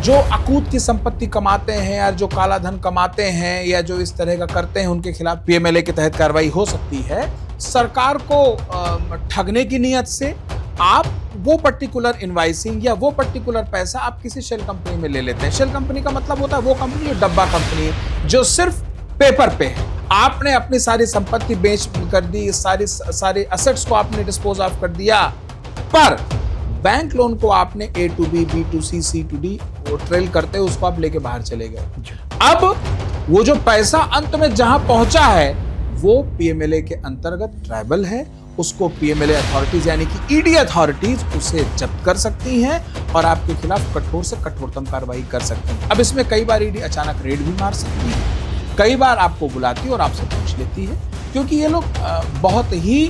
जो अकूत की संपत्ति कमाते हैं या जो काला धन कमाते हैं या जो इस तरह का करते हैं, उनके खिलाफ पीएमएलए के तहत कार्रवाई हो सकती है। सरकार को ठगने की नियत से आप वो पर्टिकुलर इनवाइसिंग या वो पर्टिकुलर पैसा आप किसी शेल कंपनी में ले लेते हैं। शेल कंपनी का मतलब होता है वो कंपनी जो डब्बा कंपनी है, जो सिर्फ पेपर पे है। आपने अपनी सारी संपत्ति बेच कर दी, सारी एसेट्स को आपने डिस्पोज ऑफ कर दिया, पर बैंक लोन को आपने A to B, B to C, C to D वो ट्रेल करते उसको आप लेके बाहर चले गए। अब वो जो पैसा अंत में जहां पहुंचा है वो पीएमएलए के अंतर्गत ट्राइबल है, उसको पीएमएलए अथॉरिटीज यानी कि ईडी अथॉरिटीज उसे जब्त कर सकती हैं और आपके खिलाफ कठोर से कठोरतम कार्रवाई कर सकती हैं। अब इसमें कई बार ईडी अचानक रेड भी मार सकती है, कई बार आपको बुलाती है और आपसे पूछ लेती है, क्योंकि ये लोग बहुत ही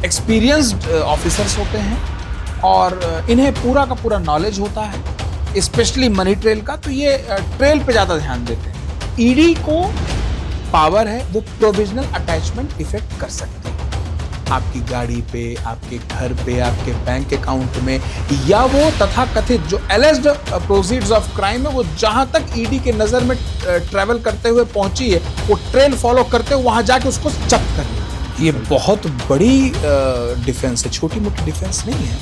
एक्सपीरियंस्ड ऑफिसर्स होते हैं और इन्हें पूरा का पूरा नॉलेज होता है, स्पेशली मनी ट्रेल का। तो ये ट्रेल पे ज़्यादा ध्यान देते हैं। ईडी को पावर है, वो प्रोविजनल अटैचमेंट इफेक्ट कर सकते हैं आपकी गाड़ी पे, आपके घर पे, आपके बैंक अकाउंट में, या वो तथाकथित जो एलिज्ड प्रोसीड्स ऑफ क्राइम है वो जहां तक ईडी के नजर में ट्रैवल करते हुए पहुंची है, वो ट्रेल फॉलो करते हुए वहां जाके उसको जब्त कर लिया। ये बहुत बड़ी डिफेंस है, छोटी मोटी डिफेंस नहीं है।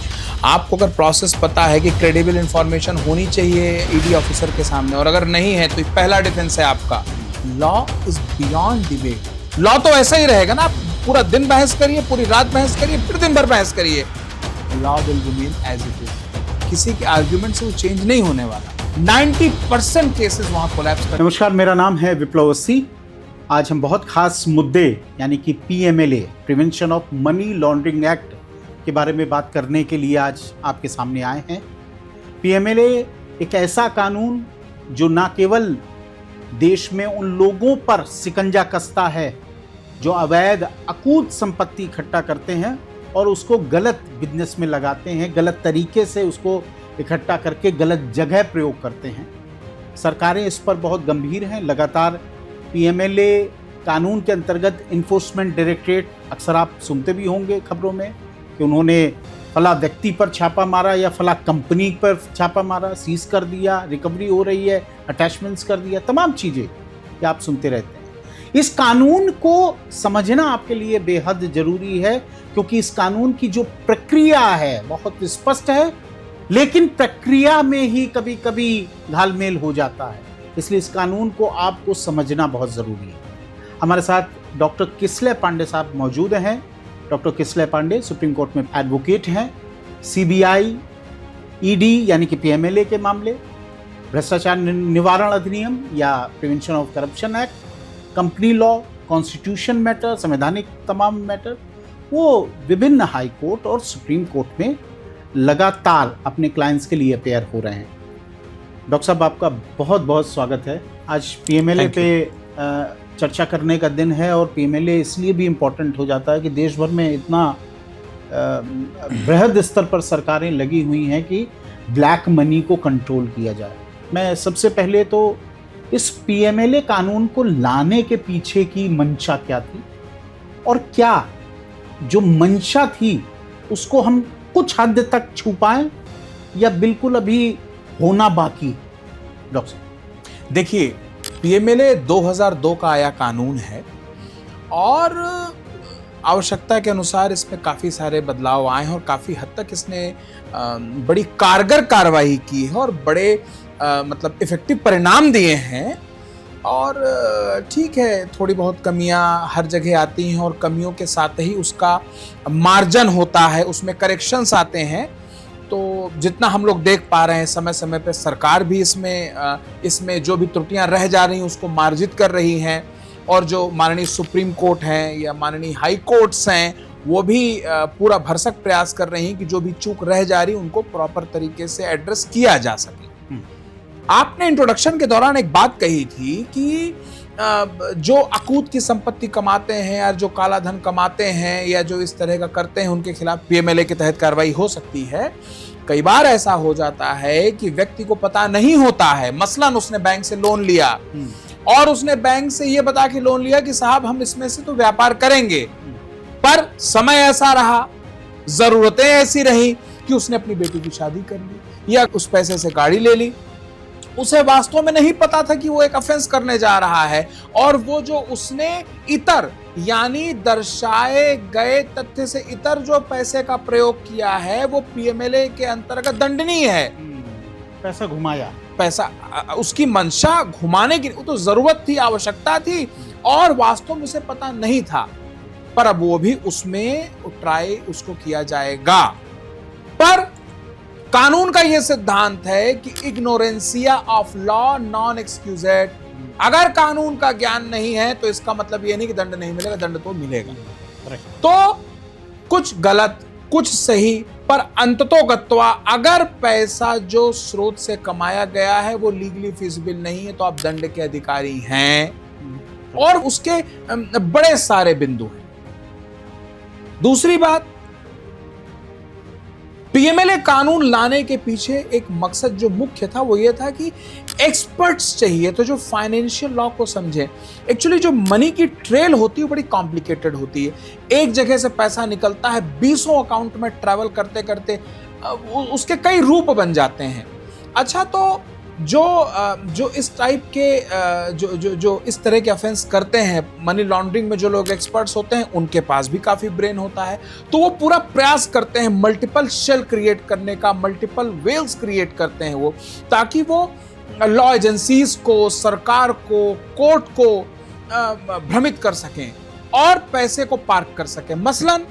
आपको अगर प्रोसेस पता है कि क्रेडिबल इंफॉर्मेशन होनी चाहिए ईडी ऑफिसर के सामने, और अगर नहीं है तो पहला डिफेंस है आपका, law is beyond debate. Law तो ऐसा ही रहेगा ना, आप पूरा दिन बहस करिए, पूरी रात बहस करिए, फिर दिन भर बहस करिए, law will remain as it is. किसी के आर्ग्यूमेंट से वो चेंज नहीं होने वाला। 90% केसेस वहां कोलैप्स कर। नमस्कार, मेरा नाम है विप्लव अवस्थी। आज हम बहुत खास मुद्दे यानी कि PMLA, prevention of money laundering act के बारे में बात करने के लिए आज आपके सामने आए हैं। पीएमएलए एक ऐसा कानून जो न केवल देश में उन लोगों पर शिकंजा कसता है जो अवैध अकूत संपत्ति इकट्ठा करते हैं और उसको गलत बिजनेस में लगाते हैं, गलत तरीके से उसको इकट्ठा करके गलत जगह प्रयोग करते हैं। सरकारें इस पर बहुत गंभीर हैं। लगातार पीएमएलए कानून के अंतर्गत इन्फोर्समेंट डायरेक्टरेट, अक्सर आप सुनते भी होंगे खबरों में कि उन्होंने फला व्यक्ति पर छापा मारा या फला कंपनी पर छापा मारा, सीज कर दिया, रिकवरी हो रही है, अटैचमेंट्स कर दिया, तमाम चीज़ें ये आप सुनते रहते हैं। इस कानून को समझना आपके लिए बेहद जरूरी है, क्योंकि इस कानून की जो प्रक्रिया है बहुत स्पष्ट है, लेकिन प्रक्रिया में ही कभी कभी घालमेल हो जाता है। इसलिए इस कानून को आपको समझना बहुत ज़रूरी है। हमारे साथ डॉक्टर किसलय पांडे साहब मौजूद हैं। Doctor Kislay Pandey supreme court में एडवोकेट हैं। सीबीआई, ईडी यानी कि पीएमएलए के मामले, भ्रष्टाचार निवारण अधिनियम या prevention of corruption act, company law, constitution matter, संवैधानिक तमाम मैटर, वो विभिन्न हाई कोर्ट और सुप्रीम कोर्ट में लगातार अपने क्लाइंट्स के लिए अपेयर हो रहे हैं। डॉक्टर साहब, आपका बहुत बहुत स्वागत है। आज पीएमएलए पे चर्चा करने का दिन है, और पीएमएलए इसलिए भी इम्पोर्टेंट हो जाता है कि देश भर में इतना बृहद स्तर पर सरकारें लगी हुई हैं कि ब्लैक मनी को कंट्रोल किया जाए। मैं सबसे पहले तो इस पीएमएलए कानून को लाने के पीछे की मंशा क्या थी, और क्या जो मंशा थी उसको हम कुछ हद तक छुपाएं या बिल्कुल अभी होना बाकी? डॉक्टर साहब, देखिए, पीएमएलए 2002 का आया कानून है और आवश्यकता के अनुसार इसमें काफ़ी सारे बदलाव आए हैं और काफ़ी हद तक इसने बड़ी कारगर कार्रवाई की है और बड़े इफेक्टिव परिणाम दिए हैं। और ठीक है, थोड़ी बहुत कमियां हर जगह आती हैं और कमियों के साथ ही उसका मार्जन होता है, उसमें करेक्शंस आते हैं। तो जितना हम लोग देख पा रहे हैं, समय समय पर सरकार भी इसमें जो भी त्रुटियां रह जा रही हैं उसको मार्जित कर रही हैं, और जो माननीय सुप्रीम कोर्ट हैं या माननीय हाई कोर्ट्स हैं वो भी पूरा भरसक प्रयास कर रही हैं कि जो भी चूक रह जा रही उनको प्रॉपर तरीके से एड्रेस किया जा सके। आपने इंट्रोडक्शन के दौरान एक बात कही थी कि जो अकूत की संपत्ति कमाते हैं या जो काला धन कमाते हैं या जो इस तरह का करते हैं उनके खिलाफ पीएमएलए के तहत कार्रवाई हो सकती है। कई बार ऐसा हो जाता है कि व्यक्ति को पता नहीं होता है, मसलन उसने बैंक से लोन लिया और उसने बैंक से ये बता के लोन लिया कि साहब हम इसमें से तो व्यापार करेंगे, पर समय ऐसा रहा, जरूरतें ऐसी रही कि उसने अपनी बेटी की शादी कर ली या उस पैसे से गाड़ी ले ली। उसे वास्तव में नहीं पता था कि वो एक ऑफेंस करने जा रहा है, और वो जो उसने इतर यानी दर्शाए गए तथ्य से इतर जो पैसे का प्रयोग किया है वो पीएमएलए के अंतर्गत दंडनीय है। पैसा घुमाया, पैसा उसकी मंशा घुमाने की तो जरूरत थी, आवश्यकता थी, और वास्तव में उसे पता नहीं था, पर अब वो भी उसमें ट्राई उसको किया जाएगा। पर कानून का यह सिद्धांत है कि इग्नोरेंसिया ऑफ लॉ नॉन एक्सक्यूजेड। अगर कानून का ज्ञान नहीं है तो इसका मतलब यह नहीं कि दंड नहीं मिलेगा, दंड तो मिलेगा। तो कुछ गलत कुछ सही, पर अंततोगत्वा अगर पैसा जो स्रोत से कमाया गया है वो लीगली फिजिबल नहीं है तो आप दंड के अधिकारी हैं, और उसके बड़े सारे बिंदु हैं। दूसरी बात, पीएमएलए कानून लाने के पीछे एक मकसद जो मुख्य था वो ये था कि एक्सपर्ट्स चाहिए तो जो फाइनेंशियल लॉ को समझे। एक्चुअली जो मनी की ट्रेल होती है बड़ी कॉम्प्लिकेटेड होती है। एक जगह से पैसा निकलता है, 20 अकाउंट में ट्रैवल करते करते उसके कई रूप बन जाते हैं। अच्छा, तो जो इस टाइप के जो इस तरह के ऑफेंस करते हैं, मनी लॉन्ड्रिंग में जो लोग एक्सपर्ट्स होते हैं उनके पास भी काफी ब्रेन होता है, तो वो पूरा प्रयास करते हैं मल्टीपल शेल क्रिएट करने का, मल्टीपल वेल्स क्रिएट करते हैं वो, ताकि वो लॉ एजेंसीज को, सरकार को, कोर्ट को भ्रमित कर सकें और पैसे को पार्क कर सकें। मसलन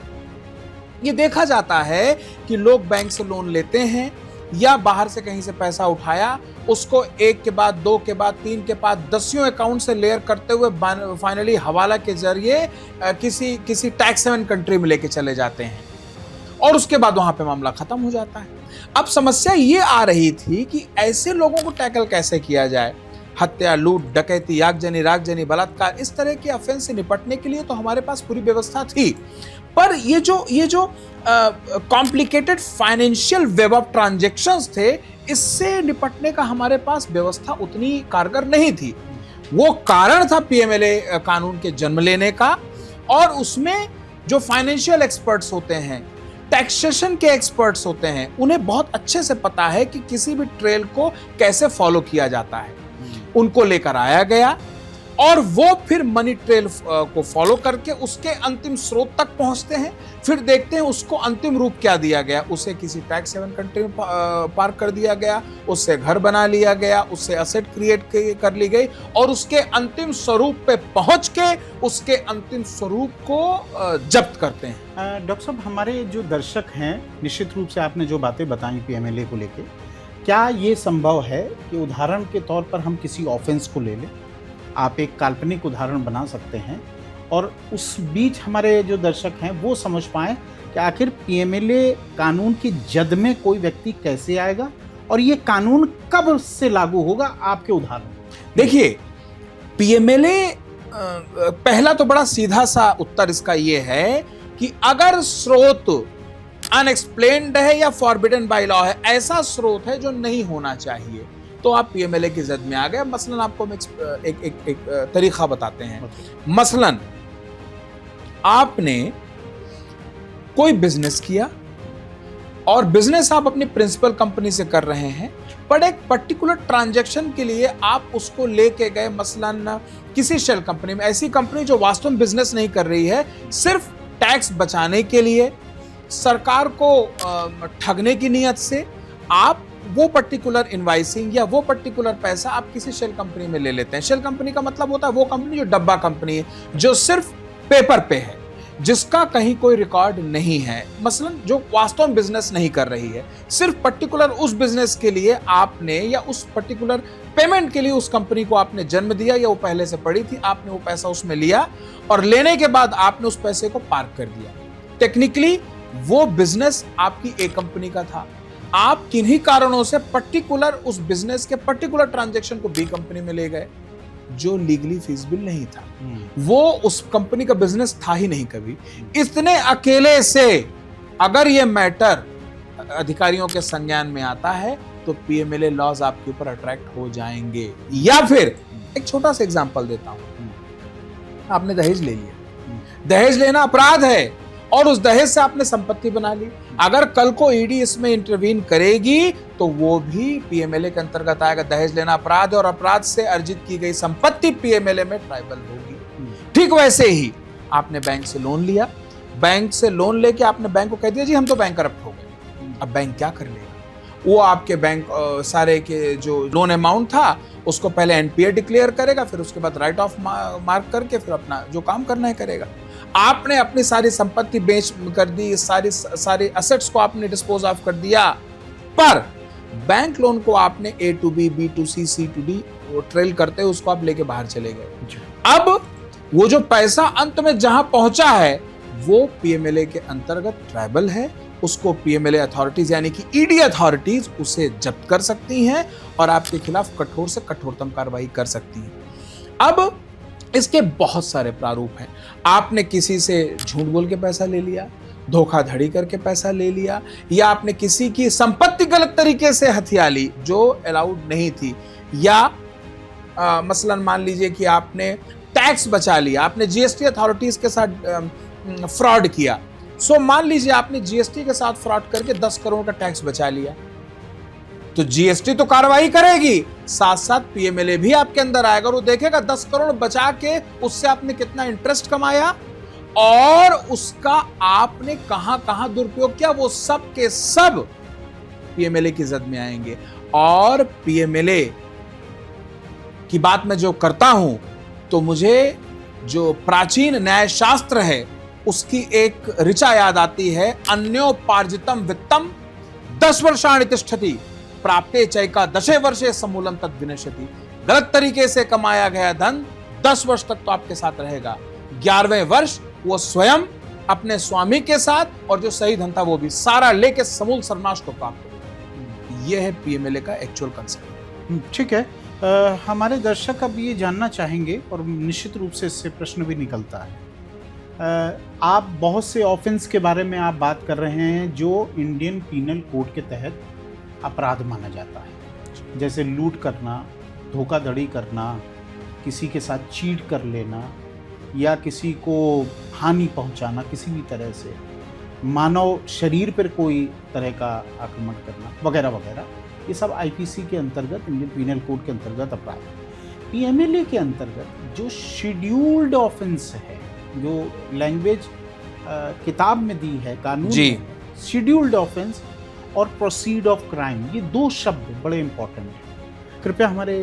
ये देखा जाता है कि लोग बैंक से लोन लेते हैं या बाहर से कहीं से पैसा उठाया, उसको एक के बाद दो के बाद तीन के बाद दसियों अकाउंट से लेयर करते हुए फाइनली हवाला के जरिए किसी टैक्स हेवन कंट्री में लेके चले जाते हैं, और उसके बाद वहां पे मामला खत्म हो जाता है। अब समस्या ये आ रही थी कि ऐसे लोगों को टैकल कैसे किया जाए। हत्या, लूट, डकैती, आगजनी, रागजनी, बलात्कार, इस तरह के ऑफेंस से निपटने के लिए तो हमारे पास पूरी व्यवस्था थी, पर ये जो complicated financial web of transactions थे, इससे निपटने का हमारे पास व्यवस्था उतनी कारगर नहीं थी। वो कारण था पीएमएलए कानून के जन्म लेने का, और उसमें जो फाइनेंशियल एक्सपर्ट्स होते हैं, टैक्सेशन के एक्सपर्ट्स होते हैं, उन्हें बहुत अच्छे से पता है कि किसी भी ट्रेल को कैसे फॉलो किया जाता है। उनको लेकर आया गया और वो फिर मनी ट्रेल को फॉलो करके उसके अंतिम स्रोत तक पहुंचते हैं, फिर देखते हैं उसको अंतिम रूप क्या दिया गया। उसे किसी टैक्स हेवन कंट्री में पार्क कर दिया गया, उससे घर बना लिया गया, उससे असेट क्रिएट कर ली गई, और उसके अंतिम स्वरूप पे पहुंच के उसके अंतिम स्वरूप को जब्त करते हैं। डॉक्टर साहब, हमारे जो दर्शक हैं, निश्चित रूप से आपने जो बातें बताई पीएमएलए को लेके, क्या ये संभव है कि उदाहरण के तौर पर हम किसी ऑफेंस को ले लें, आप एक काल्पनिक उदाहरण बना सकते हैं, और उस बीच हमारे जो दर्शक हैं वो समझ पाएं कि आखिर पीएमएलए कानून की जद में कोई व्यक्ति कैसे आएगा और ये कानून कब से लागू होगा, आपके उदाहरण। देखिए, पीएमएलए पहला तो बड़ा सीधा सा उत्तर इसका ये है कि अगर स्रोत अनएक्सप्लेन्ड है या फॉरबिडन बाय लॉ है, ऐसा स्रोत है जो नहीं होना चाहिए, तो आप पीएमएलए की जद में आ गए। मसलन आपको हम एक तरीका बताते हैं। मसलन आपने कोई बिजनेस किया और बिजनेस आप अपनी प्रिंसिपल कंपनी से कर रहे हैं, पर एक पर्टिकुलर ट्रांजैक्शन के लिए आप उसको लेके गए मसलन किसी शेल कंपनी में, ऐसी कंपनी जो वास्तव में बिजनेस नहीं कर रही है, सिर्फ टैक्स बचाने के लिए, सरकार को ठगने की नियत से आप वो पर्टिकुलर इनवाइसिंग या वो पर्टिकुलर पैसा आप किसी शेल कंपनी में ले लेते हैं। शेल कंपनी का मतलब होता है वो कंपनी जो डब्बा कंपनी है, जो सिर्फ पेपर पे है, जिसका कहीं कोई रिकॉर्ड नहीं है, मसलन जो वास्तव में बिजनेस नहीं कर रही है। सिर्फ पर्टिकुलर उस बिजनेस के लिए आपने या उस पर्टिकुलर पेमेंट के लिए उस कंपनी को आपने जन्म दिया, या वो पहले से पड़ी थी, आपने वो पैसा उसमें लिया और लेने के बाद आपने उस पैसे को पार्क कर दिया। टेक्निकली वो बिजनेस आपकी एक कंपनी का था, आप किन्हीं कारणों से पर्टिकुलर उस बिजनेस के पर्टिकुलर ट्रांजैक्शन को बी कंपनी में ले गए, जो लीगली फिजिबल नहीं था। वो उस कंपनी का बिजनेस था ही नहीं कभी। इतने अकेले से अगर ये मैटर अधिकारियों के संज्ञान में आता है तो पीएमएलए लॉज आपके ऊपर अट्रैक्ट हो जाएंगे। या फिर एक छोटा सा एग्जांपल देता हूं, आपने दहेज ले लिया, दहेज लेना अपराध है और उस दहेज से आपने संपत्ति बना ली। अगर कल को ईडी इसमें इंटरवीन करेगी तो वो भी पीएमएलए के अंतर्गत आएगा। दहेज लेना अपराध है और अपराध से अर्जित की गई संपत्ति पीएमएलए में ट्राइबल होगी। ठीक वैसे ही आपने बैंक से लोन लिया, बैंक से लोन लेके आपने बैंक को कह दिया जी हम तो बैंकरप्ट हो गए। अब बैंक क्या कर लेगा? वो आपके बैंक सारे के जो लोन अमाउंट था उसको पहले एनपीए डिक्लेयर करेगा, फिर उसके बाद राइट ऑफ मार्क करके फिर अपना जो काम करना है करेगा। आपने अपनी सारी संपत्ति बेच कर दी, सारी एसेट्स को आपने डिस्पोज ऑफ कर दिया, पर बैंक लोन को आपने A to B, B to C, C to D trail करते हुए उसको आप लेके बाहर चले गए। अब वो जो पैसा अंत में जहां पहुंचा है वो पीएमएलए के अंतर्गत ट्राइबल है, उसको पीएमएलए अथॉरिटीज यानी कि ईडी अथॉरिटीज उसे जब्त कर सकती हैं और आपके खिलाफ कठोर से कठोरतम कार्रवाई कर सकती हैं। अब इसके बहुत सारे प्रारूप हैं। आपने किसी से झूठ बोल के पैसा ले लिया, धोखाधड़ी करके पैसा ले लिया, या आपने किसी की संपत्ति गलत तरीके से हथिया ली जो अलाउड नहीं थी, या मसलन मान लीजिए कि आपने टैक्स बचा लिया, आपने जीएसटी अथॉरिटीज के साथ फ्रॉड किया। सो मान लीजिए आपने जीएसटी के साथ फ्रॉड करके 10 करोड़ का टैक्स बचा लिया, तो जीएसटी तो कार्रवाई करेगी, साथ साथ पीएमएलए भी आपके अंदर आएगा और वो देखेगा 10 करोड़ बचा के उससे आपने कितना इंटरेस्ट कमाया और उसका आपने कहां कहां दुरुपयोग किया, वो सब के सब पीएमएलए की जद में आएंगे। और पीएमएलए की बात मैं जो करता हूं तो मुझे जो प्राचीन न्याय शास्त्र है उसकी एक ऋचा याद आती है, अन्योपार्जितम वित्तम 10 वर्षाणि तिष्ठति प्राप्ते चैका 10 वर्षे समूलम तद विनश्यति। गलत तरीके से कमाया गया धन 10 वर्ष तक तो आपके साथ रहेगा, 11वें वर्ष वो स्वयं अपने स्वामी के साथ और जो सही धन था वो भी सारा लेके समूल सर्वनाश को प्राप्त होगा। यह है पीएमएलए का एक्चुअल कंसेप्ट। ठीक है, हमारे दर्शक अब ये जानना चाहेंगे और निश्चित रूप से इससे प्रश्न भी निकलता है। आप बहुत से ऑफेंस के बारे में आप बात कर रहे हैं जो इंडियन पीनल कोड के तहत अपराध माना जाता है, जैसे लूट करना, धोखाधड़ी करना, किसी के साथ चीट कर लेना, या किसी को हानि पहुंचाना किसी भी तरह से, मानव शरीर पर कोई तरह का आक्रमण करना वगैरह वगैरह, ये सब आईपीसी के अंतर्गत, इंडियन पीनल कोड के अंतर्गत अपराध है। पीएमएलए के अंतर्गत जो शेड्यूल्ड ऑफेंस है, जो लैंग्वेज किताब में दी है, कानून में, शेड्यूल्ड ऑफेंस और प्रोसीड ऑफ क्राइम, ये 2 शब्द बड़े इंपॉर्टेंट हैं। कृपया हमारे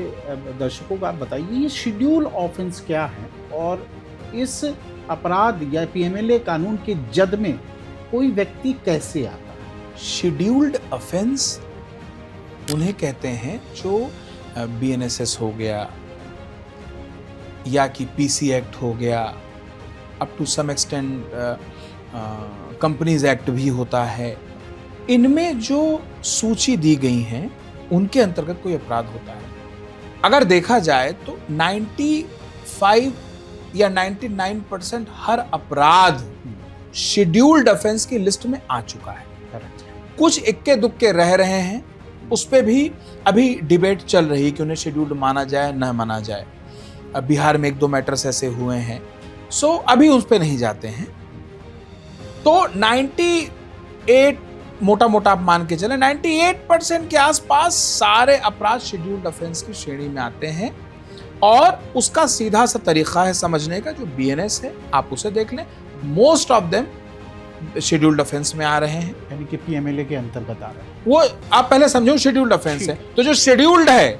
दर्शकों को आप बताइए ये शेड्यूल ऑफेंस क्या है और इस अपराध या पीएमएलए कानून के जद में कोई व्यक्ति कैसे आता है? शेड्यूल्ड ऑफेंस उन्हें कहते हैं जो बीएनएसएस हो गया या कि पीसी एक्ट हो गया, up to some extent companies act भी होता है। इनमें जो सूची दी गई हैं उनके अंतर्गत कोई अपराध होता है। अगर देखा जाए तो 95 या 99% हर अपराध शेड्यूल्ड ऑफेंस की लिस्ट में आ चुका है। कुछ इक्के दुक्के रह रहे हैं, उस पे भी अभी डिबेट चल रही है कि उन्हें शेड्यूल्ड माना जाए न माना जाए। अब बिहार में 1-2 मैटर्स ऐसे हुए हैं, सो अभी उस पे नहीं जाते हैं। तो 98 मोटा मोटा आप मान के चले 98% के आसपास सारे अपराध शेड्यूल्ड ऑफेंस की श्रेणी में आते हैं और उसका सीधा सा तरीका है समझने का, जो बीएनएस है आप उसे देख लें, most of them scheduled offence में आ रहे हैं, यानी कि पीएमएलए के अंतर्गत आ रहे हैं। वो आप पहले समझो शेड्यूल्ड ऑफेंस है, तो जो शेड्यूल्ड है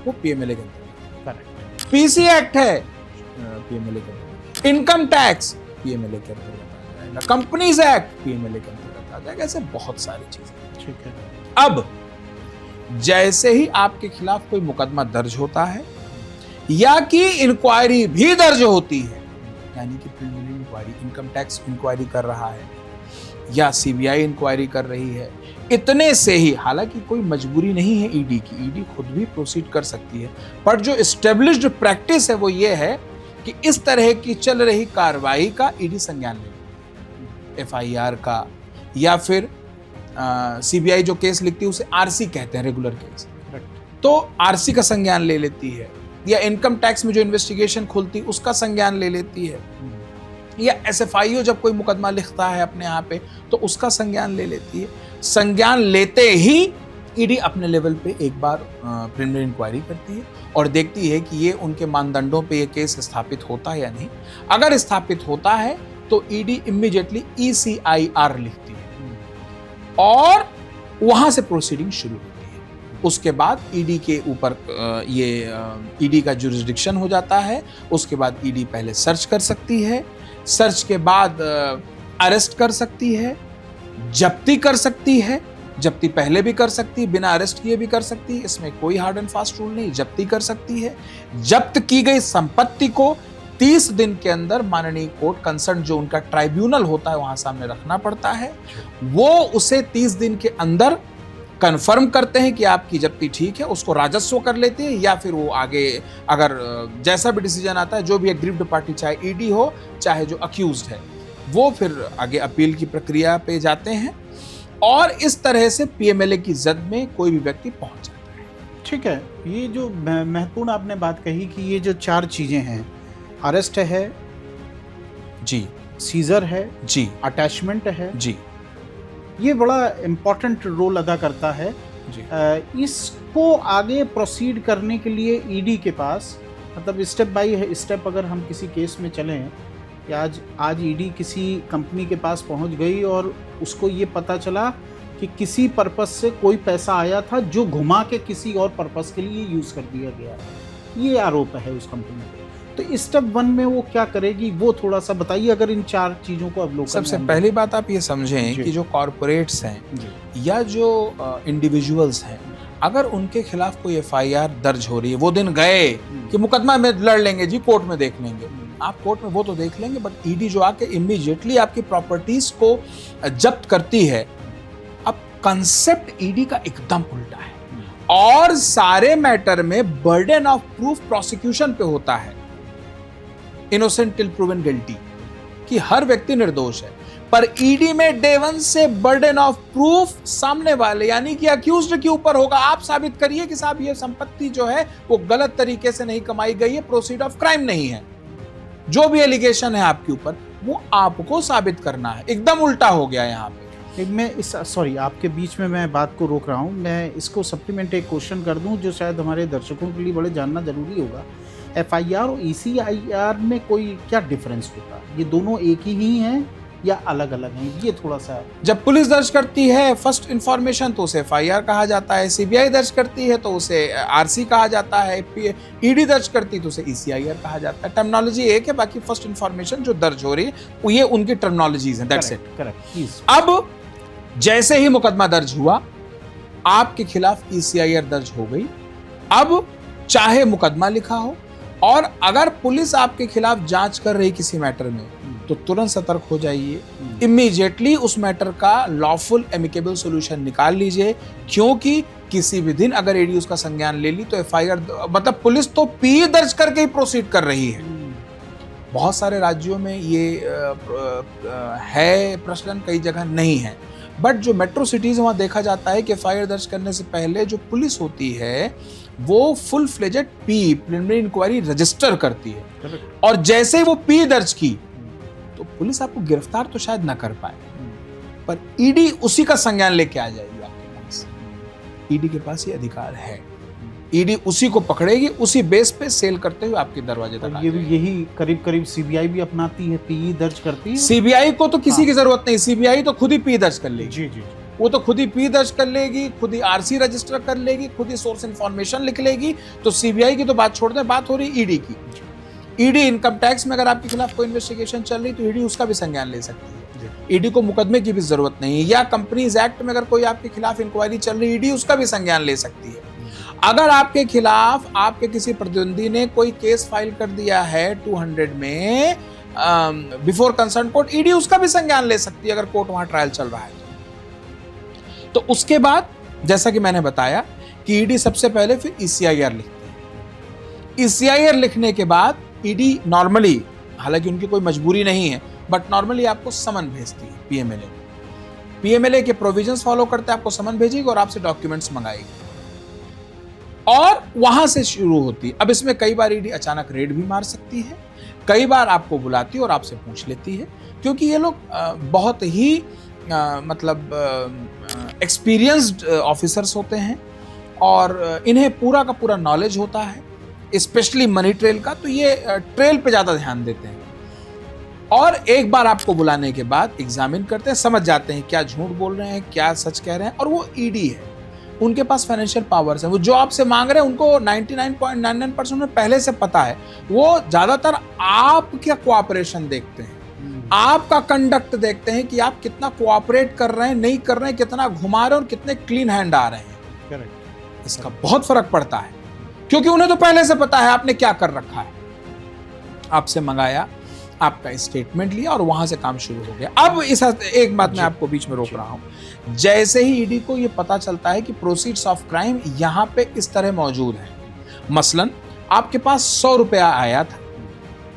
वो पीएमएलए के अंतर्गत, पीसी एक्ट है पीएमएलए के अंतर्गत, इनकम टैक्स पीएमएलए के अंतर्गत, कंपनीज एक्ट पीएमएलए के अंतर्गत आ जाएगा। ऐसे बहुत सारी चीजें। ठीक है, अब जैसे ही आपके खिलाफ कोई मुकदमा दर्ज होता है या कि इंक्वायरी भी दर्ज होती है, यानी कि preliminary inquiry, income tax inquiry कर रहा है या सीबीआई इंक्वायरी कर रही है, इतने से ही, हालांकि कोई मजबूरी नहीं है ईडी की, ईडी खुद भी प्रोसीड कर सकती है, पर जो एस्टेब्लिश्ड प्रैक्टिस है वो ये है कि इस तरह की चल रही कार्रवाई का ईडी संज्ञान ले, एफआईआर का, या फिर सीबीआई जो केस लिखती है उसे आरसी कहते हैं, रेगुलर केस, तो आरसी का संज्ञान ले लेती है, या इनकम टैक्स में जो इन्वेस्टिगेशन खुलती उसका संज्ञान ले लेती है। या एसएफआईओ जब कोई मुकदमा लिखता है अपने यहाँ पे तो उसका संज्ञान ले लेती है। संज्ञान लेते ही ईडी अपने लेवल पे एक बार प्रिलिमिनरी इंक्वायरी करती है और देखती है कि ये उनके मानदंडों पे ये केस स्थापित होता है या नहीं। अगर स्थापित होता है तो ईडी इमीडिएटली ECIR लिखती है और वहां से प्रोसीडिंग शुरू होती है। उसके बाद ईडी के ऊपर ये ईडी का जुरिस्डिक्शन हो जाता है। उसके बाद ईडी पहले सर्च कर सकती है, सर्च के बाद अरेस्ट कर सकती है, जब्ती कर सकती है। जब्ती पहले भी कर सकती है, बिना अरेस्ट किए भी कर सकती है, इसमें कोई हार्ड एंड फास्ट रूल नहीं। जब्ती कर सकती है। जब्त की गई संपत्ति को 30 दिन के अंदर माननीय कोर्ट कंसर्न जो उनका ट्राइब्यूनल होता है वहां सामने रखना पड़ता है। वो उसे 30 दिन के अंदर कंफर्म करते हैं कि आपकी जब्ती ठीक है, उसको राजस्व कर लेते हैं या फिर वो आगे अगर जैसा भी डिसीजन आता है, जो भी एग्रीव्ड पार्टी चाहे ईडी हो चाहे जो अक्यूज्ड है, वो फिर आगे अपील की प्रक्रिया पे जाते हैं और इस तरह से पीएमएलए की जद में कोई भी व्यक्ति पहुंच जाता है। ठीक है, ये जो महत्वपूर्ण आपने बात कही कि ये जो 4 चीजें हैं, अरेस्ट है जी, सीजर है जी, अटैचमेंट है जी, ये बड़ा इम्पोर्टेंट रोल अदा करता है जी। इसको आगे प्रोसीड करने के लिए ईडी के पास मतलब स्टेप बाय स्टेप अगर हम किसी केस में चलें कि आज ईडी किसी कंपनी के पास पहुंच गई और उसको ये पता चला कि किसी पर्पस से कोई पैसा आया था जो घुमा के किसी और पर्पस के लिए यूज़ कर दिया गया, ये आरोप है उस कंपनी पे। तो स्टेप 1 में वो क्या करेगी वो थोड़ा सा बताइए, अगर इन 4 चीज़ों को अवलोकन। सबसे पहली बात आप ये समझें कि जो कॉरपोरेट्स हैं या जो इंडिविजुअल्स हैं, अगर उनके खिलाफ कोई एफआईआर दर्ज हो रही है, वो दिन गए कि मुकदमा में लड़ लेंगे जी, कोर्ट में देख लेंगे, आप कोर्ट में वो तो देख लेंगे, बट ईडी जो आके इमीडिएटली आपकी प्रॉपर्टीज को जब्त करती है। अब कंसेप्ट ईडी का एकदम उल्टा है और सारे मैटर में बर्डन ऑफ प्रूफ प्रोसिक्यूशन पे होता है, इनोसेंट टिल प्रूवन गिल्टी, कि हर व्यक्ति निर्दोष है। पर ईडी में डे 1 से बर्डन ऑफ प्रूफ सामने वाले यानी कि अक्यूज्ड के ऊपर होगा। आप साबित करिए कि साहब ये संपत्ति जो है वो गलत तरीके से नहीं कमाई गई है, प्रोसीड ऑफ क्राइम नहीं है। जो भी एलिगेशन है आपके ऊपर वो आपको साबित करना है। एकदम उल्टा हो गया यहाँ पे। मैं इस सॉरी आपके बीच में मैं बात को रोक रहा हूँ, मैं इसको सप्लीमेंट एक क्वेश्चन कर दूँ जो शायद हमारे दर्शकों के लिए बड़े जानना जरूरी होगा। एफआईआर और ECIR में कोई क्या डिफरेंस होता है? ये दोनों एक ही हैं या अलग अलग हैं? ये थोड़ा सा। जब पुलिस दर्ज करती है फर्स्ट इंफॉर्मेशन तो उसे एफआईआर कहा जाता है, सीबीआई दर्ज करती है तो उसे आरसी कहा जाता है, ईडी दर्ज करती तो उसे ECIR कहा जाता है। टर्मिनोलॉजी एक है, बाकी फर्स्ट इंफॉर्मेशन जो दर्ज हो रही है ये उनकी टर्मिनोलॉजीज हैं। That's it. करेक्ट। अब जैसे ही मुकदमा दर्ज हुआ, आपके खिलाफ ECIR दर्ज हो गई। अब चाहे मुकदमा लिखा हो और अगर पुलिस आपके खिलाफ जांच कर रही किसी मैटर में तो तुरंत सतर्क हो जाइए, इमीडिएटली उस मैटर का लॉफुल एमिकेबल सॉल्यूशन निकाल लीजिए, क्योंकि किसी भी दिन अगर ईडी उसका संज्ञान ले ली तो एफआईआर मतलब पुलिस तो पी दर्ज करके ही प्रोसीड कर रही है। बहुत सारे राज्यों में ये है प्रचलन, कई जगह नहीं है, बट जो मेट्रो सिटीज वहां देखा जाता है कि एफआईआर दर्ज करने से पहले जो पुलिस होती है वो full fledged preliminary inquiry register करती है और जैसे ही वो पी दर्ज की तो पुलिस आपको गिरफ्तार तो शायद ना कर पाए, पर ईडी उसी का संज्ञान लेके आ जाएगी आपके पास। ईडी के पास ये अधिकार है, ईडी उसी को पकड़ेगी, उसी बेस पे सेल करते हुए आपके दरवाजे तक। ये भी यही करीब सीबीआई भी अपनाती है, पी दर्ज करती है। सीबीआई को तो किसी की जरूरत नहीं, सीबीआई तो खुद ही पी दर्ज कर लेगी। जी। वो तो खुद ही पी दर्ज कर लेगी, खुद ही आरसी रजिस्टर कर लेगी, खुद ही सोर्स इंफॉर्मेशन लिख लेगी। तो सीबीआई की तो बात छोड़ दें, बात हो रही ईडी की। ईडी इनकम टैक्स में अगर आपके खिलाफ कोई इन्वेस्टिगेशन चल रही तो ईडी उसका भी संज्ञान ले सकती है। ईडी को मुकदमे की भी जरूरत नहीं है, या कंपनीज एक्ट में अगर कोई आपके खिलाफ इंक्वायरी चल रही ईडी उसका भी संज्ञान ले सकती है। अगर आपके खिलाफ आपके किसी प्रतिद्वंदी ने कोई केस फाइल कर दिया है 200 में बिफोर कंसर्न कोर्ट, ईडी उसका भी संज्ञान ले सकती है अगर कोर्ट वहां ट्रायल चल रहा है तो उसके बाद जैसा कि मैंने बताया कि ईडी सबसे पहले फिर ECIR लिखती है। ECIR लिखने के बाद ईडी नॉर्मली, हालांकि उनकी कोई मजबूरी नहीं है, बट नॉर्मली आपको समन भेजती है। पीएमएलए के प्रोविजंस फॉलो करते हैं, आपको समन भेजेगी और आपसे डॉक्यूमेंट्स मंगाएगी और वहां से शुरू होती है। अब इसमें कई बार ईडी अचानक रेड भी मार सकती है, कई बार आपको बुलाती है और आपसे पूछ लेती है, क्योंकि ये लोग बहुत ही मतलब एक्सपीरियंस्ड ऑफिसर्स होते हैं और इन्हें पूरा का पूरा नॉलेज होता है, स्पेशली मनी ट्रेल का। तो ये ट्रेल पे ज़्यादा ध्यान देते हैं और एक बार आपको बुलाने के बाद एग्जामिन करते हैं, समझ जाते हैं क्या झूठ बोल रहे हैं, क्या सच कह रहे हैं। और वो ईडी है, उनके पास फाइनेंशियल पावर्स है, वो जो आपसे मांग रहे हैं उनको 99.99% में पहले से पता है। वो ज़्यादातर आपका कोऑपरेशन देखते हैं, आपका कंडक्ट देखते हैं कि आप कितना कोऑपरेट कर रहे हैं, नहीं कर रहे हैं, कितना घुमा रहे हैं और कितने क्लीन हैंड आ रहे हैं। करेक्ट। इसका बहुत फर्क पड़ता है, क्योंकि उन्हें तो पहले से पता है आपने क्या कर रखा है। आपसे मंगाया, आपका स्टेटमेंट लिया और वहां से काम शुरू हो गया। अब इस एक बात मैं आपको बीच में रोक रहा हूं, जैसे ही ईडी को यह पता चलता है कि प्रोसीड्स ऑफ क्राइम यहां पे इस तरह मौजूद है, मसलन आपके पास 100 रुपया आया था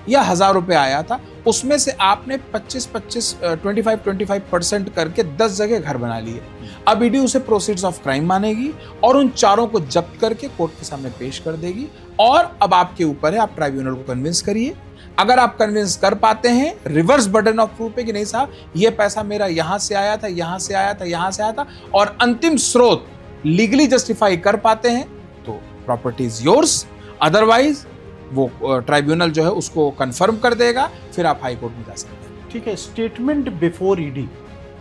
या 1000 रुपया आया था, उसमें से आपने 25% करके 10 जगह घर बना लिए। अब ईडी उसे प्रोसीड्स ऑफ क्राइम मानेगी और उन चारों को जब्त करके कोर्ट के सामने पेश कर देगी। और अब आपके ऊपर है, आप ट्राइब्यूनल को कन्विंस करिए। अगर आप कन्विंस कर पाते हैं, रिवर्स बर्डन ऑफ प्रूफ है कि नहीं साहब ये पैसा मेरा यहां से आया था, यहां से आया था, यहां से आया था, और अंतिम स्रोत लीगली जस्टिफाई कर पाते हैं, तो प्रॉपर्टी इज योर्स। अदरवाइज वो ट्राइब्यूनल जो है उसको कंफर्म कर देगा, फिर आप हाई कोर्ट में जा सकते हैं। ठीक है। स्टेटमेंट बिफोर ईडी,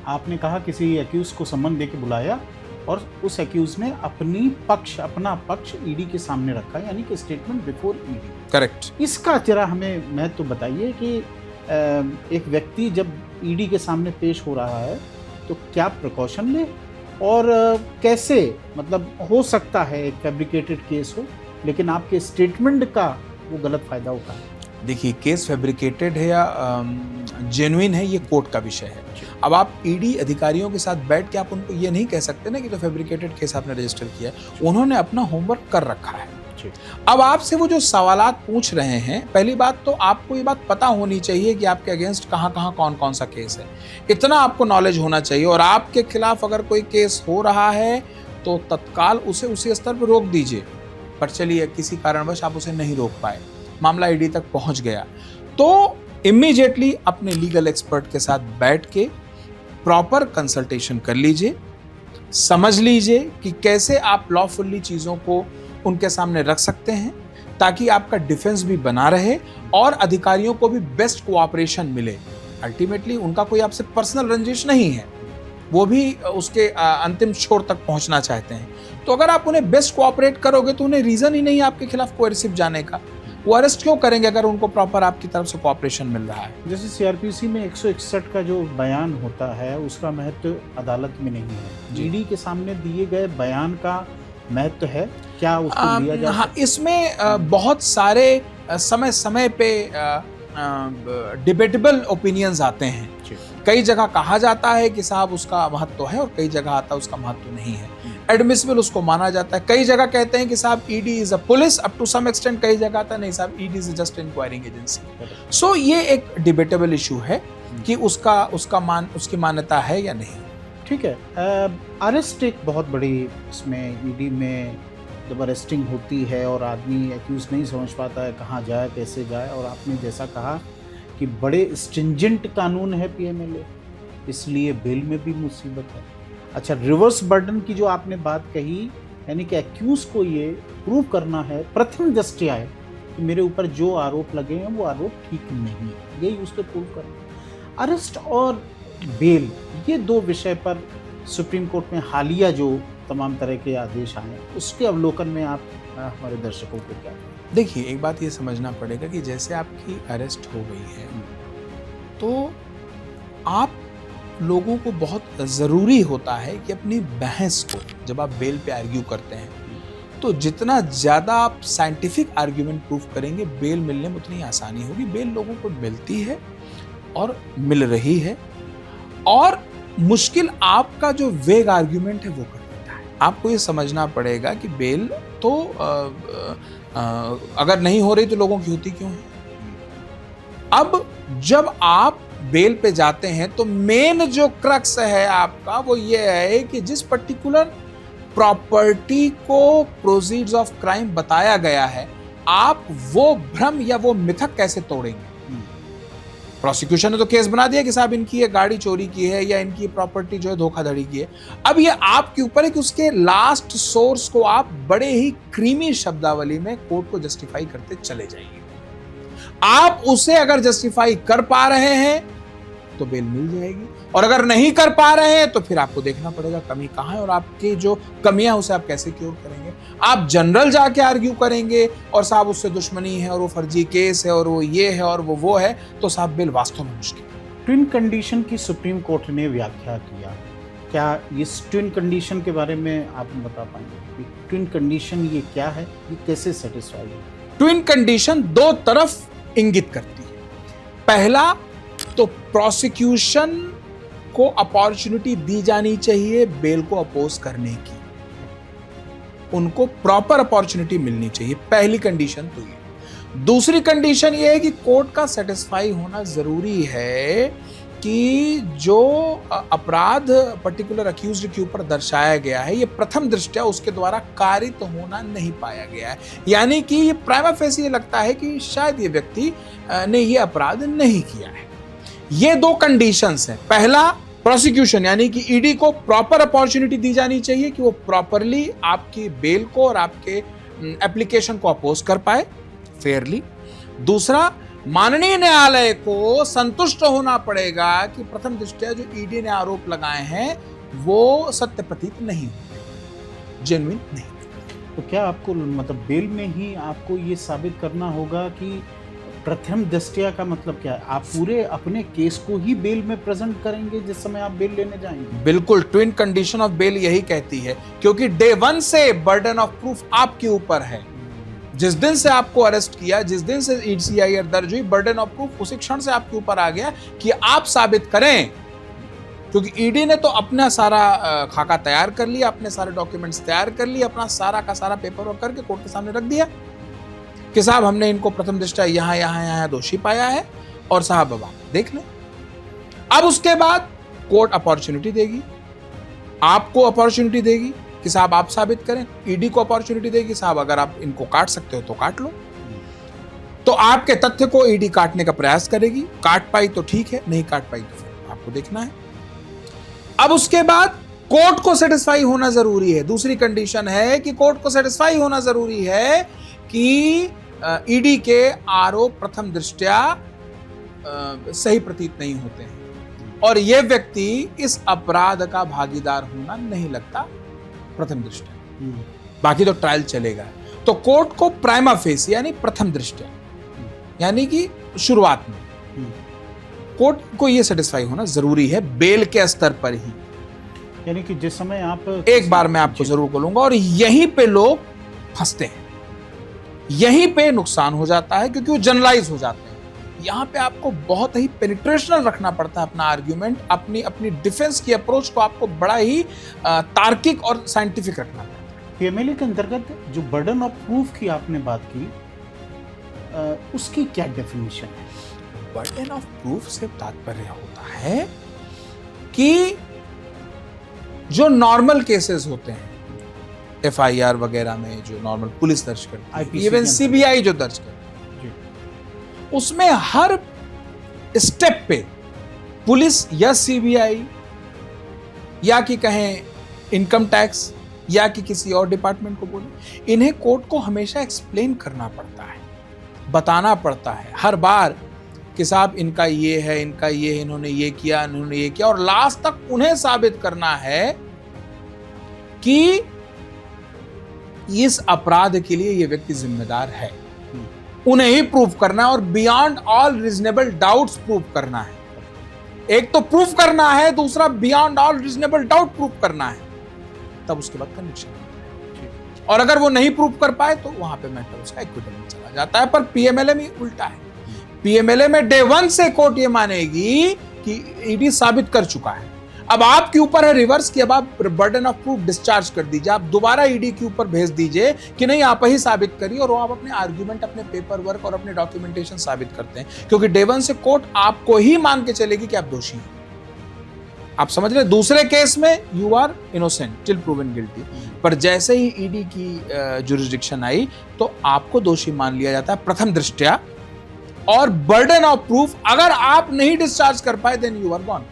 आपने कहा किसी एक्यूज को सम्मन देके बुलाया और उस एक्यूज ने अपना पक्ष ईडी के सामने रखा, यानी कि स्टेटमेंट बिफोर ईडी। करेक्ट। इसका जरा हमें महत्व बताइए कि एक व्यक्ति जब ईडी के सामने पेश हो रहा है तो क्या प्रिकॉशन ले और कैसे, मतलब हो सकता है एक फैब्रिकेटेड केस हो लेकिन आपके स्टेटमेंट का वो गलत फायदा उठा है। देखिए, केस फैब्रिकेटेड है या जेन्युइन है, ये कोर्ट का विषय है। अब आप ईडी अधिकारियों के साथ बैठ के आप उनको ये नहीं कह सकते ना कि तो फैब्रिकेटेड केस आपने रजिस्टर किया है। उन्होंने अपना होमवर्क कर रखा है। अब आपसे वो जो सवालात पूछ रहे हैं, पहली बात तो आपको ये बात पता होनी चाहिए कि आपके अगेंस्ट कहाँ कहाँ कौन कौन सा केस है, इतना आपको नॉलेज होना चाहिए। और आपके खिलाफ अगर कोई केस हो रहा है तो तत्काल उसे उसी स्तर पर रोक दीजिए। पर चलिए किसी कारणवश आप उसे नहीं रोक पाए, मामला ईडी तक पहुंच गया, तो इमीडिएटली अपने लीगल एक्सपर्ट के साथ बैठ के प्रॉपर कंसल्टेशन कर लीजिए, समझ लीजिए कि कैसे आप लॉफुली चीज़ों को उनके सामने रख सकते हैं ताकि आपका डिफेंस भी बना रहे और अधिकारियों को भी बेस्ट कोऑपरेशन मिले। अल्टीमेटली उनका कोई आपसे पर्सनल रंजिश नहीं है, वो भी उसके अंतिम छोर तक पहुंचना चाहते हैं। तो अगर आप उन्हें बेस्ट कोऑपरेट करोगे तो उन्हें रीज़न ही नहीं है आपके खिलाफ कोएर्सिव जाने का। वो अरेस्ट क्यों करेंगे अगर उनको प्रॉपर आपकी तरफ से कोऑपरेशन मिल रहा है। जैसे सीआरपीसी में 161 का जो बयान होता है उसका महत्व अदालत में नहीं है, ईडी के सामने दिए गए बयान का महत्व है, क्या उसको लिया जाए? हाँ, इसमें बहुत सारे समय समय पे डिबेटेबल ओपिनियंस आते हैं। कई जगह कहा जाता है कि साहब उसका महत्व है और कई जगह आता है उसका महत्व नहीं है। एडमिसिबल उसको माना जाता है। कई जगह कहते हैं कि साहब ED is a police up to some extent, कई जगह आता है नहीं साहब ED is just enquiring agency. So ये एक डिबेटेबल इशू है कि उसकी मान्यता है या नहीं। ठीक है। अरेस्ट एक बहुत बड़ी, इसमें ईडी में जब अरेस्टिंग होती है और आदमी एक्यूज नहीं समझ पाता है कहाँ जाए कैसे जाए, और आपने जैसा कहा कि बड़े स्ट्रिंजेंट कानून है पीएमएलए, इसलिए बेल में भी मुसीबत है। अच्छा, रिवर्स बर्डन की जो आपने बात कही, यानी कि एक्यूज को ये प्रूव करना है प्रथम दृष्टया कि मेरे ऊपर जो आरोप लगे हैं वो आरोप ठीक नहीं है, यही उसको प्रूव करना। अरेस्ट और बेल, ये दो विषय पर सुप्रीम कोर्ट में हालिया जो तमाम तरह के आदेश आए, उसके अवलोकन में आप हमारे दर्शकों को क्या? देखिए, एक बात ये समझना पड़ेगा कि जैसे आपकी अरेस्ट हो गई है तो आप लोगों को बहुत ज़रूरी होता है कि अपनी बहस को जब आप बेल पे आर्ग्यू करते हैं तो जितना ज़्यादा आप साइंटिफिक आर्ग्यूमेंट प्रूफ करेंगे, बेल मिलने में उतनी आसानी होगी। बेल लोगों को मिलती है और मिल रही है, और मुश्किल आपका जो वेग आर्ग्यूमेंट है वो कर देता है। आपको ये समझना पड़ेगा कि बेल तो अगर नहीं हो रही तो लोगों की होती क्यों है। अब जब आप बेल पे जाते हैं तो मेन जो क्रक्स है आपका वो ये है कि जिस पर्टिकुलर प्रॉपर्टी को प्रोसीड्स ऑफ क्राइम बताया गया है, आप वो भ्रम या वो मिथक कैसे तोड़ेंगे। प्रोसिक्यूशन ने तो केस बना दिया कि साहब इनकी ये गाड़ी चोरी की है या इनकी प्रॉपर्टी जो है धोखाधड़ी की है। अब ये आपके ऊपर है कि उसके लास्ट सोर्स को आप बड़े ही क्रीमी शब्दावली में कोर्ट को जस्टिफाई करते चले जाइए। आप उसे अगर जस्टिफाई कर पा रहे हैं तो बेल मिल जाएगी, और अगर नहीं कर पा रहे हैं तो फिर आपको देखना पड़ेगा कमी कहां है और आपकी जो कमियां उसे आप कैसे क्योर करेंगे। आप जनरल जाके आर्ग्यू करेंगे और साहब उससे दुश्मनी है और वो फर्जी केस है और वो ये है और वो है, तो साहब बेल वास्तव में मुश्किल है। ट्विन कंडीशन की सुप्रीम कोर्ट ने व्याख्या किया, क्या इस ट्विन कंडीशन के बारे में आप बता पाएंगे? ट्विन कंडीशन ये क्या है, ये कैसे सेटिस्फाई है? ट्विन कंडीशन दो तरफ इंगित करती है। पहला तो प्रोसिक्यूशन को अपॉर्चुनिटी दी जानी चाहिए बेल को अपोज करने की, उनको प्रॉपर अपॉर्चुनिटी मिलनी चाहिए, पहली कंडीशन तो ये। दूसरी कंडीशन ये है कि कोर्ट का सेटिस्फाई होना जरूरी है कि जो अपराध पर्टिकुलर अक्यूज्ड के ऊपर दर्शाया गया है ये प्रथम दृष्टया उसके द्वारा कारित होना नहीं पाया गया है, यानी कि ये प्राइमा फेसी लगता है कि शायद ये व्यक्ति ने ये अपराध नहीं किया है। ये दो कंडीशंस हैं। पहला, प्रोसिक्यूशन यानी कि ईडी को प्रॉपर अपॉर्चुनिटी दी जानी चाहिए कि वो प्रॉपरली आपकी बेल को और आपके एप्लीकेशन को अपोज कर पाए फेयरली। दूसरा, माननीय न्यायालय को संतुष्ट होना पड़ेगा कि प्रथम दृष्टया जो ईडी ने आरोप लगाए हैं वो सत्य प्रतीत नहीं होते, जेन्युइन नहीं। तो क्या आपको मतलब बेल में ही आपको ये साबित करना होगा कि प्रथम दृष्टया का मतलब क्या है? आप पूरे अपने केस को ही बेल में प्रेजेंट करेंगे जिस समय आप बेल लेने जाएंगे? बिल्कुल, ट्विन कंडीशन ऑफ बेल यही कहती है, क्योंकि डे वन से बर्डन ऑफ प्रूफ आपके ऊपर है। जिस दिन से आपको अरेस्ट किया, जिस दिन से ECIR दर्ज हुई, बर्डन ऑफ प्रूफ उसी क्षण से आपके ऊपर आ गया कि आप साबित करें, क्योंकि ईडी ने तो अपना सारा खाका तैयार कर लिया, अपने सारे डॉक्यूमेंट्स तैयार कर लिए, अपना सारा का सारा पेपर वर्क करके कोर्ट के सामने रख दिया कि साहब हमने इनको प्रथम दृष्टया यहाँ दोषी पाया है और साहब अब आप देख लें। अब उसके बाद कोर्ट अपॉर्चुनिटी देगी, आपको अपॉर्चुनिटी देगी कि साहब आप साबित करें, ईडी को अपॉर्चुनिटी देगी साहब अगर आप इनको काट सकते हो तो काट लो। तो आपके तथ्य को ईडी काटने का प्रयास करेगी, काट पाई तो ठीक है, नहीं काट पाई तो फिर आपको देखना है। अब उसके बाद कोर्ट को सेटिस्फाई होना जरूरी है। दूसरी कंडीशन है कि कोर्ट को सेटिस्फाई होना जरूरी है कि ईडी के आरोप प्रथम दृष्टया सही प्रतीत नहीं होते हैं और यह व्यक्ति इस अपराध का भागीदार होना नहीं लगता प्रथम दृष्टया, बाकी तो ट्रायल चलेगा। तो कोर्ट को प्राइमा फेसी यानी प्रथम दृष्टया यानी कि शुरुआत में कोर्ट को यह सेटिस्फाई होना जरूरी है बेल के स्तर पर ही। यानी कि जिस समय आप एक बार मैं आपको जरूर बोलूंगा, और यहीं पे लोग फंसते हैं, यहीं पे नुकसान हो जाता है क्योंकि वो जनरलाइज हो जाते हैं। यहाँ पे आपको बहुत ही पेनिट्रेशनल रखना पड़ता है अपना आर्ग्यूमेंट, अपनी डिफेंस की अप्रोच को आपको बड़ा ही तार्किक और साइंटिफिक रखना पड़ता है। पीएमएलए के अंतर्गत जो बर्डन ऑफ प्रूफ की आपने बात की, उसकी क्या डेफिनेशन है? बर्डन ऑफ प्रूफ से तात्पर्य होता है कि जो नॉर्मल केसेस होते हैं FIR वगैरह में जो नॉर्मल पुलिस दर्ज करती है, इवन CBI जो दर्ज करती है, उसमें हर स्टेप पे पुलिस या CBI या कि कहें इनकम टैक्स या कि किसी और डिपार्टमेंट को बोले, इन्हें कोर्ट को हमेशा एक्सप्लेन करना पड़ता है, बताना पड़ता है हर बार कि साहब इनका ये है, इनका ये है, इन्होंने ये किया, इन्होंने ये किया, और लास्ट तक उन्हें साबित करना है कि इस अपराध के लिए ये व्यक्ति जिम्मेदार है। उन्हें ही प्रूफ करना है और beyond all reasonable doubts proof करना है। एक तो प्रूफ करना है, दूसरा beyond all reasonable doubt proof करना है, तब उसके बाद कन्विक्शन होता है। और अगर वो नहीं प्रूफ कर पाए तो वहां पे मैटर उसका एक्विटल में चला जाता है। पर पीएमएलए में उल्टा है। पीएमएलए में डे वन से कोर्ट ये मानेगी कि ईडी साबित कर चुका है। अब आपके ऊपर है रिवर्स कि अब आप बर्डन ऑफ प्रूफ डिस्चार्ज कर दीजिए, आप दोबारा ईडी के ऊपर भेज दीजिए कि नहीं आप ही साबित करिए, और वो आप अपने आर्ग्यूमेंट, अपने पेपर वर्क और अपने डॉक्यूमेंटेशन साबित करते हैं, क्योंकि डे वन से कोर्ट आपको ही मान के चलेगी कि आप दोषी हैं। आप समझ रहे, दूसरे केस में you are innocent till proven guilty, पर जैसे ही ईडी की जुरिस्डिक्शन आई तो आपको दोषी मान लिया जाता है प्रथम दृष्टया, और बर्डन ऑफ प्रूफ, अगर आप नहीं डिस्चार्ज कर पाए then you are gone.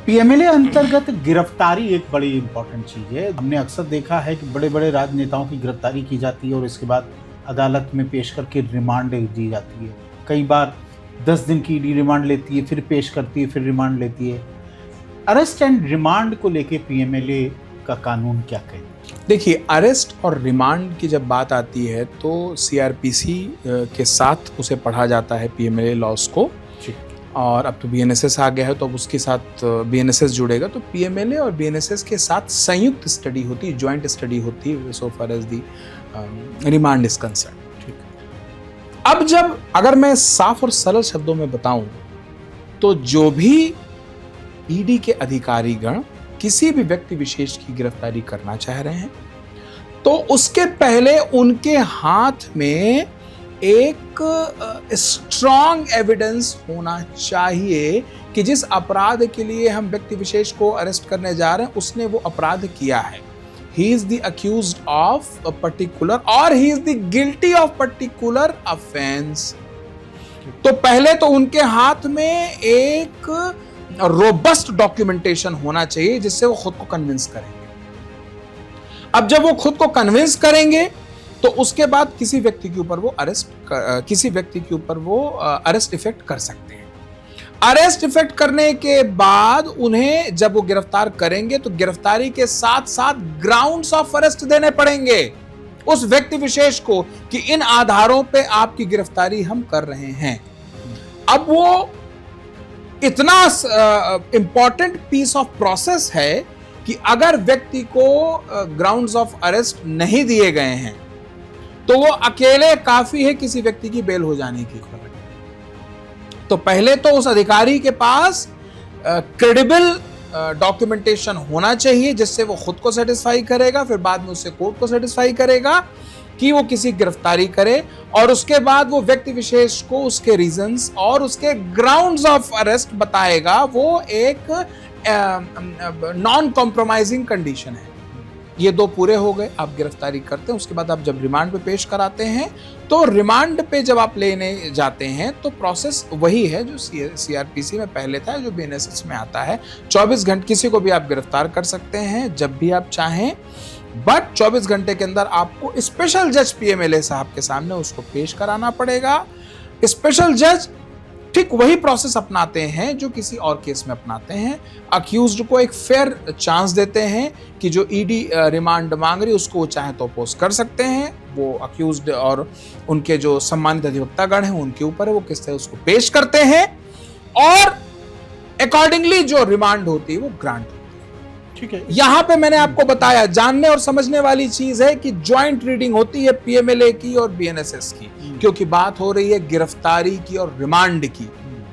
PMLA अंतर्गत गिरफ्तारी एक बड़ी इंपॉर्टेंट चीज है। हमने अक्सर देखा है कि बड़े बड़े राजनेताओं की गिरफ्तारी की जाती है और इसके बाद अदालत में पेश करके रिमांड दी जाती है। कई बार 10 दिन की ईडी रिमांड लेती है, फिर पेश करती है, फिर रिमांड लेती है। अरेस्ट एंड रिमांड को लेके पीएमएलए का कानून क्या कहता है? देखिए, अरेस्ट और रिमांड की जब बात आती है तो सीआरपीसी के साथ उसे पढ़ा जाता है पीएमएलए लॉज को, और अब तो बीएनएसएस आ गया है तो अब उसके साथ बीएनएसएस जुड़ेगा। तो पीएमएलए और बीएनएसएस के साथ संयुक्त स्टडी होती है, ज्वाइंट स्टडी होती है so far as the remand is concern. अब जब अगर मैं साफ और सरल शब्दों में बताऊं तो जो भी ईडी के अधिकारीगण किसी भी व्यक्ति विशेष की गिरफ्तारी करना चाह रहे हैं तो उसके पहले उनके हाथ में एक स्ट्रॉन्ग एविडेंस होना चाहिए कि जिस अपराध के लिए हम व्यक्ति विशेष को अरेस्ट करने जा रहे हैं उसने वो अपराध किया है। He is the accused of a particular or he is the guilty of particular offense। तो पहले तो उनके हाथ में एक रोबस्ट डॉक्यूमेंटेशन होना चाहिए जिससे वो खुद को कन्विंस करेंगे। अब जब वो खुद को कन्विंस करेंगे तो उसके बाद किसी व्यक्ति के ऊपर वो अरेस्ट इफेक्ट कर सकते हैं। अरेस्ट इफेक्ट करने के बाद उन्हें जब वो गिरफ्तार करेंगे तो गिरफ्तारी के साथ साथ ग्राउंड्स ऑफ अरेस्ट देने पड़ेंगे उस व्यक्ति विशेष को कि इन आधारों पे आपकी गिरफ्तारी हम कर रहे हैं। अब वो इतना इंपॉर्टेंट पीस ऑफ प्रोसेस है कि अगर व्यक्ति को ग्राउंड्स ऑफ अरेस्ट नहीं दिए गए हैं तो वो अकेले काफी है किसी व्यक्ति की बेल हो जाने की। तो पहले तो उस अधिकारी के पास क्रेडिबल डॉक्यूमेंटेशन होना चाहिए जिससे वो खुद को सेटिस्फाई करेगा, फिर बाद में उससे कोर्ट को सेटिस्फाई करेगा कि वो किसी गिरफ्तारी करे, और उसके बाद वो व्यक्ति विशेष को उसके रीजंस और उसके ग्राउंड्स ऑफ अरेस्ट बताएगा। वो एक नॉन कॉम्प्रोमाइजिंग कंडीशन है। ये दो पूरे हो गए, आप गिरफ्तारी करते हैं। उसके बाद आप जब रिमांड पे पेश कराते हैं तो रिमांड पे जब आप लेने जाते हैं तो प्रोसेस वही है जो सीआरपीसी में पहले था, जो बीएनएसएस में आता है। 24 घंटे किसी को भी आप गिरफ्तार कर सकते हैं जब भी आप चाहें, बट 24 घंटे के अंदर आपको स्पेशल जज पीएमएलए साहब के सामने उसको पेश कराना पड़ेगा। स्पेशल जज ठीक वही प्रोसेस अपनाते हैं जो किसी और केस में अपनाते हैं। अक्यूज्ड को एक फेयर चांस देते हैं कि जो ईडी रिमांड मांग रही उसको चाहे तो अपोज कर सकते हैं। वो अक्यूज्ड और उनके जो सम्मानित अधिवक्तागण हैं उनके ऊपर है वो किस तरह उसको पेश करते हैं, और अकॉर्डिंगली जो रिमांड होती है वो ग्रांट होती है। ठीक है, यहां पे मैंने आपको बताया जानने और समझने वाली चीज है कि ज्वाइंट रीडिंग होती है पीएमएलए की और बीएनएसएस की, क्योंकि बात हो रही है गिरफ्तारी की और रिमांड की,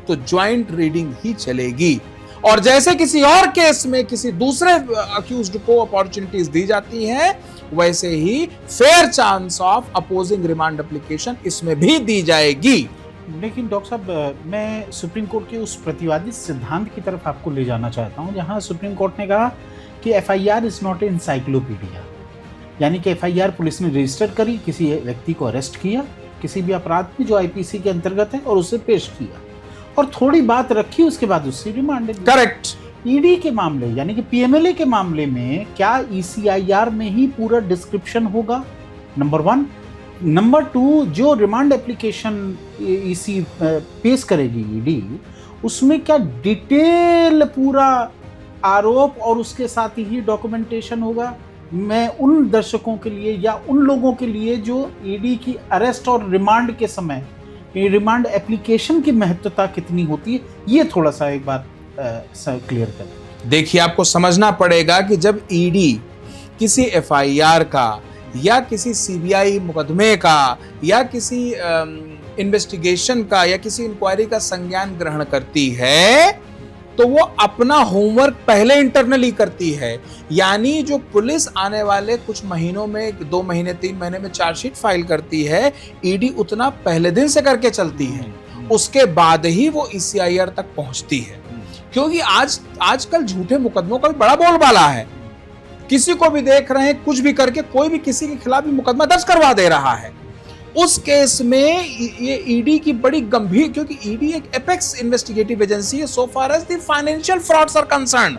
तो ज्वाइंट रीडिंग ही चलेगी। और जैसे किसी और केस में किसी दूसरे अक्यूज्ड को अपॉर्चुनिटीज दी जाती हैं, वैसे ही fair chance of opposing remand application इसमें भी दी जाएगी। लेकिन डॉक्टर साहब, मैं सुप्रीम कोर्ट के उस प्रतिवादी सिद्धांत की तरफ आपको ले जाना चाहता हूं जहां सुप्रीम कोर्ट ने कहा कि एफआईआर इज नॉट एनसाइक्लोपीडिया, यानी कि एफआईआर पुलिस ने रजिस्टर करी, किसी व्यक्ति को अरेस्ट किया किसी भी अपराध में जो आईपीसी के अंतर्गत है और उसे पेश किया और थोड़ी बात रखी, उसके बाद उससे रिमांड। करेक्ट। ईडी के मामले यानी कि पीएमएलए के मामले में क्या ईसीआईआर में ही पूरा डिस्क्रिप्शन होगा? नंबर 1। नंबर 2, जो रिमांड एप्लीकेशन ईसी पेश करेगी ईडी, उसमें क्या डिटेल पूरा आरोप और उसके साथ ही डॉक्यूमेंटेशन होगा? मैं उन दर्शकों के लिए या उन लोगों के लिए जो ईडी की अरेस्ट और रिमांड के समय रिमांड एप्लीकेशन की महत्वता कितनी होती है, ये थोड़ा सा एक बार क्लियर कर। देखिए, आपको समझना पड़ेगा कि जब ईडी किसी एफआईआर का या किसी सीबीआई मुकदमे का या किसी इन्वेस्टिगेशन का या किसी इंक्वायरी का संज्ञान ग्रहण करती है तो वो अपना होमवर्क पहले इंटरनली करती है। यानी जो पुलिस आने वाले कुछ महीनों में 2 महीने 3 महीने में चार्जशीट फाइल करती है, ईडी उतना पहले दिन से करके चलती है, उसके बाद ही वो ईसीआईआर तक पहुंचती है। क्योंकि आजकल झूठे मुकदमों का भी बड़ा बोलबाला है। किसी को भी देख रहे हैं, कुछ भी करके कोई भी किसी के खिलाफ भी मुकदमा दर्ज करवा दे रहा है। उस केस में ये ईडी की बड़ी गंभीर, क्योंकि ईडी एक एपेक्स इन्वेस्टिगेटिव एजेंसी है so far as the financial frauds are concern.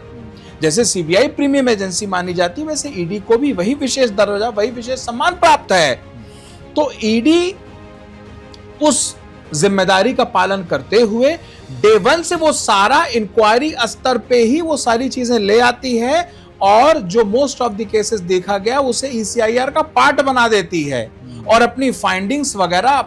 जैसे सीबीआई प्रीमियम एजेंसी मानी जाती है, वैसे ईडी को भी वही विशेष दर्जा, वही विशेष सम्मान प्राप्त है। तो ईडी उस जिम्मेदारी का पालन करते हुए डे वन से वो सारा इंक्वायरी स्तर पे ही वो सारी चीजें ले आती है, और जो मोस्ट ऑफ द केसेस देखा गया उसे ईसीआईआर का पार्ट बना देती है, और अपनी फाइंडिंग्स वगैरह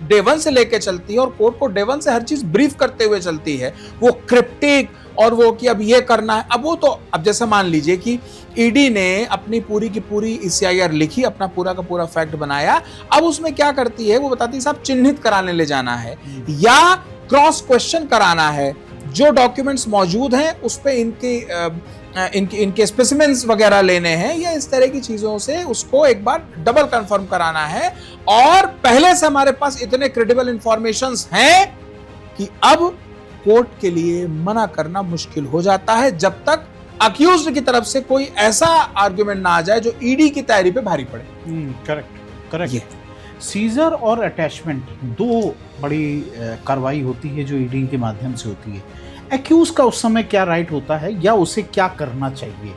डे वन से लेके चलती है, और कोर्ट को डे वन से हर चीज ब्रीफ करते हुए चलती है। वो क्रिप्टिक और वो कि अब ये करना है, अब वो तो अब जैसे मान लीजिए कि ईडी ने अपनी पूरी की पूरी ईसीआईआर लिखी, अपना पूरा का पूरा फैक्ट बनाया, अब उसमें क्या करती है वो बताती है साहब चिन्हित कराने ले जाना है या क्रॉस क्वेश्चन कराना है, जो डॉक्यूमेंट्स मौजूद हैं उस पे इनके स्पेसिमेंस वगैरह लेने हैं, या इस तरह की चीजों से उसको एक बार डबल कंफर्म कराना है। और पहले से हमारे पास इतने क्रेडिबल इंफॉर्मेशंस हैं कि अब कोर्ट के लिए मना करना मुश्किल हो जाता है, जब तक अक्यूज्ड की तरफ से कोई ऐसा आर्गुमेंट ना आ जाए जो ईडी की तैयारी पे भारी पड़े। करेक्ट। सीजर और अटैचमेंट दो बड़ी कार्रवाई होती है जो ईडी के माध्यम से होती है। एक्यूज का उस समय क्या राइट होता है या उसे क्या करना चाहिए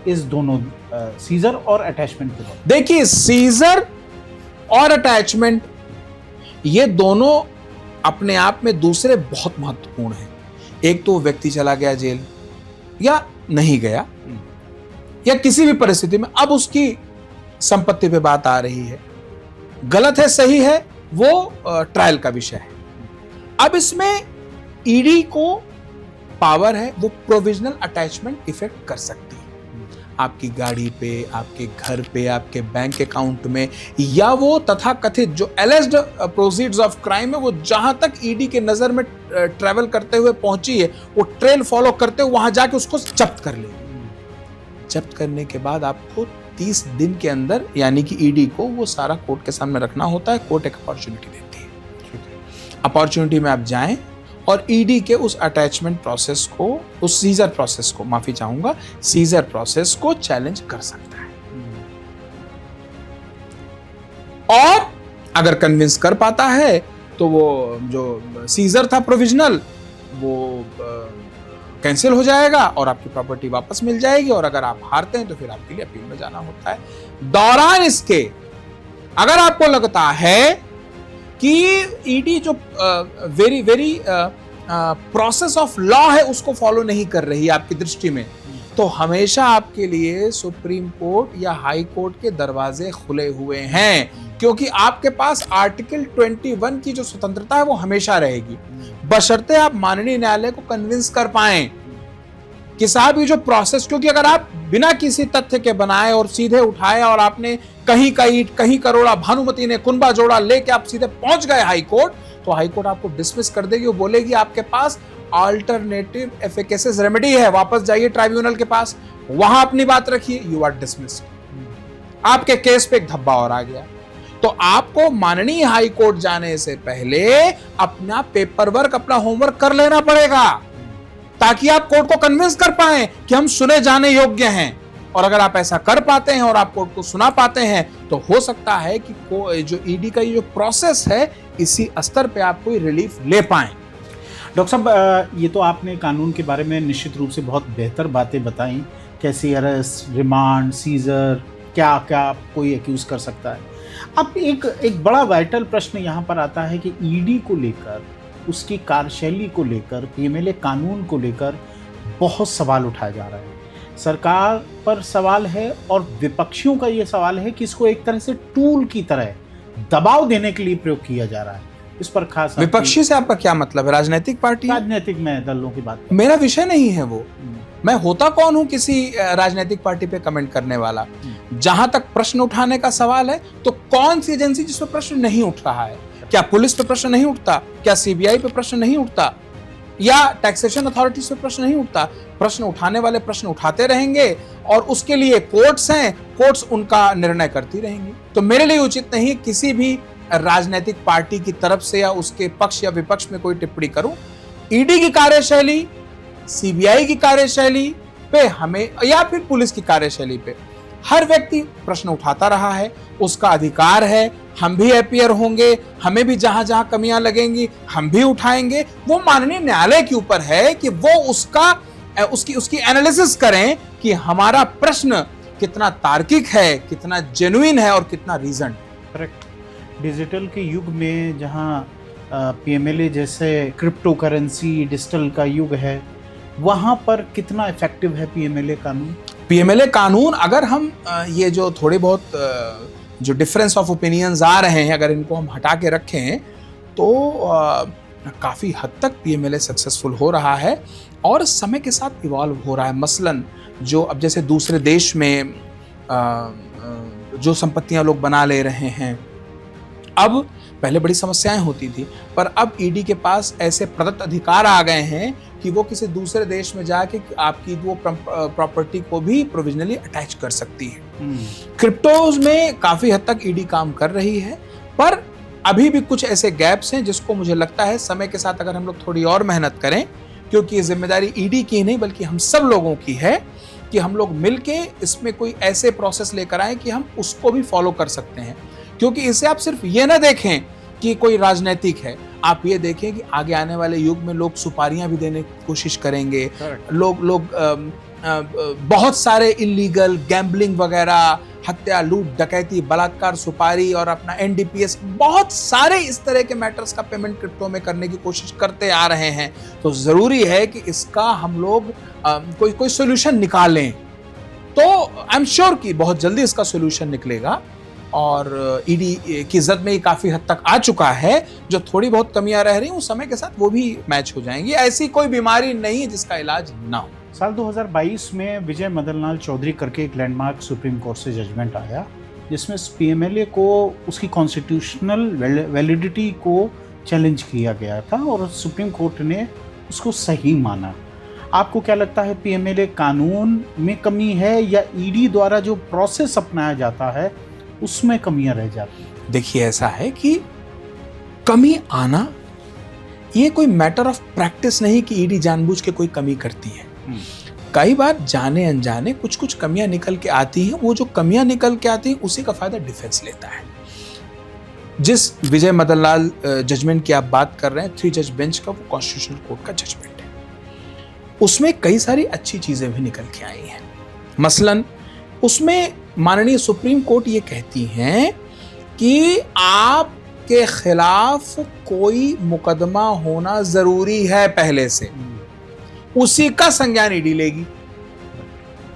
इस दोनों सीजर और अटैचमेंट के बाद? देखिए, सीजर और अटैचमेंट ये दोनों अपने आप में दूसरे बहुत महत्वपूर्ण हैं। एक तो व्यक्ति चला गया जेल या नहीं गया, या किसी भी परिस्थिति में अब उसकी संपत्ति पे बात आ रही है, गलत है सही है वो ट्रायल का विषय है। अब इसमें ईडी को पावर है, वो प्रोविजनल अटैचमेंट इफेक्ट कर सकती है आपकी गाड़ी पे, आपके घर पे, आपके बैंक अकाउंट में, या वो तथाकथित जो एलिज्ड प्रोसीड्स ऑफ क्राइम है वो जहां तक ईडी के नजर में ट्रेवल करते हुए पहुंची है, वो ट्रेल फॉलो करते हुए वहां जाके उसको जब्त कर लेगी। जब्त करने के बाद आपको 30 दिन के अंदर, यानी कि ईडी को वो सारा कोर्ट के सामने रखना होता है। कोर्ट एक अपॉर्चुनिटी देती है, अपॉर्चुनिटी में आप जाएं और ईडी के उस अटैचमेंट प्रोसेस को, उस सीजर प्रोसेस को, माफी चाहूंगा, सीजर प्रोसेस को चैलेंज कर सकता है। और अगर कन्विंस कर पाता है तो वो जो सीजर था प्रोविजनल वो कैंसिल हो जाएगा और आपकी प्रॉपर्टी वापस मिल जाएगी। और अगर आप हारते हैं तो फिर आपके लिए अपील में जाना होता है। दौरान इसके अगर आपको लगता है कि ईडी जो वेरी प्रोसेस ऑफ लॉ है उसको फॉलो नहीं कर रही है आपकी दृष्टि में, तो हमेशा आपके लिए सुप्रीम कोर्ट या हाई कोर्ट के दरवाजे खुले हुए हैं, क्योंकि आपके पास आर्टिकल 21 की जो स्वतंत्रता है वो हमेशा रहेगी, बशर्ते आप माननीय न्यायालय को कन्विंस कर पाएं कि साहब ये जो प्रोसेस, क्योंकि अगर आप बिना किसी तथ्य के बनाए और सीधे उठाए और आपने कहीं का ईंट कहीं करोड़ा, भानुमति ने कुंबा जोड़ा लेके आप सीधे पहुंच गए हाई कोर्ट, तो हाई कोर्ट आपको डिसमिस कर देगी। वो बोलेगी आपके पास अल्टरनेटिव एफिकेसियस रेमेडी है, वापस जाइए ट्राइब्यूनल के पास, वहां अपनी बात रखिए, यू आर डिसमिस्ड। आपके केस पे एक धब्बा और आ गया। तो आपको माननीय हाई कोर्ट जाने से पहले अपना पेपर वर्क, अपना होमवर्क कर लेना पड़ेगा, ताकि आप कोर्ट को कन्विंस कर पाएं कि हम सुने जाने योग्य हैं। और अगर आप ऐसा कर पाते हैं और आप कोर्ट को सुना पाते हैं तो हो सकता है कि जो ईडी का ये जो प्रोसेस है इसी स्तर पे आप कोई रिलीफ ले पाएं। डॉक्टर साहब, ये तो आपने कानून के बारे में निश्चित रूप से बहुत बेहतर बातें बताई, कैसे अरेस्ट, रिमांड, सीजर, क्या क्या कोई एक्यूज कर सकता है। अब एक बड़ा वाइटल प्रश्न यहाँ पर आता है कि ईडी को लेकर, उसकी कार्यशैली को लेकर, पीएमएलए कानून को लेकर बहुत सवाल उठाए जा रहे हैं। सरकार पर सवाल है और विपक्षियों का ये सवाल है कि इसको एक तरह से टूल की तरह दबाव देने के लिए प्रयोग किया जा रहा है। इस पर खास विपक्षी से आपका क्या मतलब है? राजनीतिक पार्टी? राजनीतिक में दलों की बात, मेरा विषय नहीं है वो। मैं होता कौन हूं किसी राजनीतिक पार्टी पे कमेंट करने वाला? जहां तक प्रश्न उठाने का सवाल है तो कौन सी एजेंसी जिस पर प्रश्न नहीं उठ रहा है? क्या पुलिस पे प्रश्न नहीं उठता? क्या सीबीआई पे प्रश्न नहीं उठता? या टैक्सेशन अथॉरिटीज पे प्रश्न नहीं उठता? प्रश्न उठाने वाले प्रश्न उठाते रहेंगे और उसके लिए कोर्ट्स हैं, कोर्ट्स उनका निर्णय करती रहेंगी। तो मेरे लिए उचित नहीं किसी भी राजनीतिक पार्टी की तरफ से या उसके पक्ष या विपक्ष में कोई टिप्पणी करूं। ईडी की कार्यशैली, सीबीआई की कार्यशैली पे हमें, या फिर पुलिस की कार्यशैली पे हर व्यक्ति प्रश्न उठाता रहा है, उसका अधिकार है, हम भी अपीयर होंगे, हमें भी जहां जहां कमियां लगेंगी हम भी उठाएंगे। वो माननीय न्यायालय के ऊपर है कि वो उसकी एनालिसिस करें कि हमारा प्रश्न कितना तार्किक है, कितना जेन्युइन है और कितना रीजन। करेक्ट। डिजिटल के युग में जहाँ पीएमएलए जैसे क्रिप्टो करेंसी डिजिटल का युग है, वहाँ पर कितना इफेक्टिव है पीएमएलए कानून? पीएमएलए कानून, अगर हम ये जो थोड़े बहुत जो डिफरेंस ऑफ ओपिनियंस आ रहे हैं, अगर इनको हम हटा के रखें तो काफ़ी हद तक पीएमएलए सक्सेसफुल हो रहा है और समय के साथ इवॉल्व हो रहा है। मसलन जो अब जैसे दूसरे देश में जो संपत्तियां लोग बना ले रहे हैं, अब पहले बड़ी समस्याएं होती थी, पर अब ईडी के पास ऐसे प्रदत्त अधिकार आ गए हैं कि वो किसी दूसरे देश में जाके आपकी वो प्रॉपर्टी को भी प्रोविजनली अटैच कर सकती है। क्रिप्टोज में काफी हद तक ईडी काम कर रही है, पर अभी भी कुछ ऐसे गैप्स हैं जिसको मुझे लगता है समय के साथ अगर हम लोग थोड़ी और मेहनत करें, क्योंकि ये जिम्मेदारी ईडी की नहीं बल्कि हम सब लोगों की है कि हम लोग मिलके इसमें कोई ऐसे प्रोसेस लेकर आए कि हम उसको भी फॉलो कर सकते हैं। क्योंकि इसे आप सिर्फ ये ना देखें कि कोई राजनीतिक है, आप ये देखें कि आगे आने वाले युग में लोग सुपारियां भी देने की कोशिश करेंगे। लोग बहुत सारे इलीगल गैम्बलिंग वगैरह, हत्या, लूट, डकैती, बलात्कार, सुपारी और अपना एनडीपीएस, बहुत सारे इस तरह के मैटर्स का पेमेंट क्रिप्टो में करने की कोशिश करते आ रहे हैं। तो जरूरी है कि इसका हम लोग कोई सोल्यूशन निकालें। तो आई एम श्योर कि बहुत जल्दी इसका सोल्यूशन निकलेगा और ईडी की इज्जत में ये काफी हद तक आ चुका है। जो थोड़ी बहुत कमियां रह रही हैं, उस समय के साथ वो भी मैच हो जाएंगी। ऐसी कोई बीमारी नहीं है जिसका इलाज ना हो। साल 2022 में विजय मदन लाल चौधरी करके एक लैंडमार्क सुप्रीम कोर्ट से जजमेंट आया, जिसमें पीएमएलए को उसकी कॉन्स्टिट्यूशनल वैलिडिटी को चैलेंज किया गया था और सुप्रीम कोर्ट ने उसको सही माना। आपको क्या लगता है, पीएमएलए कानून में कमी है या ईडी द्वारा जो प्रोसेस अपनाया जाता है उसमें कमियां रह जाती हैं? देखिए, ऐसा है कि कमी आना ये कोई मैटर ऑफ प्रैक्टिस नहीं कि ईडी जानबूझ के कोई कमी करती है। कई बार जाने अनजाने कुछ कुछ कमियां निकल के आती हैं। वो जो कमियां निकल के आती हैं उसी का फायदा डिफेंस लेता है। जिस विजय मदन लाल जजमेंट की आप बात कर रहे हैं, 3 जज बेंच का, वो कॉन्स्टिट्यूशनल कोर्ट का जजमेंट है। उसमें कई सारी अच्छी चीजें भी निकल के आई हैं। मसलन उसमें माननीय सुप्रीम कोर्ट ये कहती हैं कि आपके खिलाफ कोई मुकदमा होना जरूरी है पहले से, उसी का संज्ञान ईडी लेगी।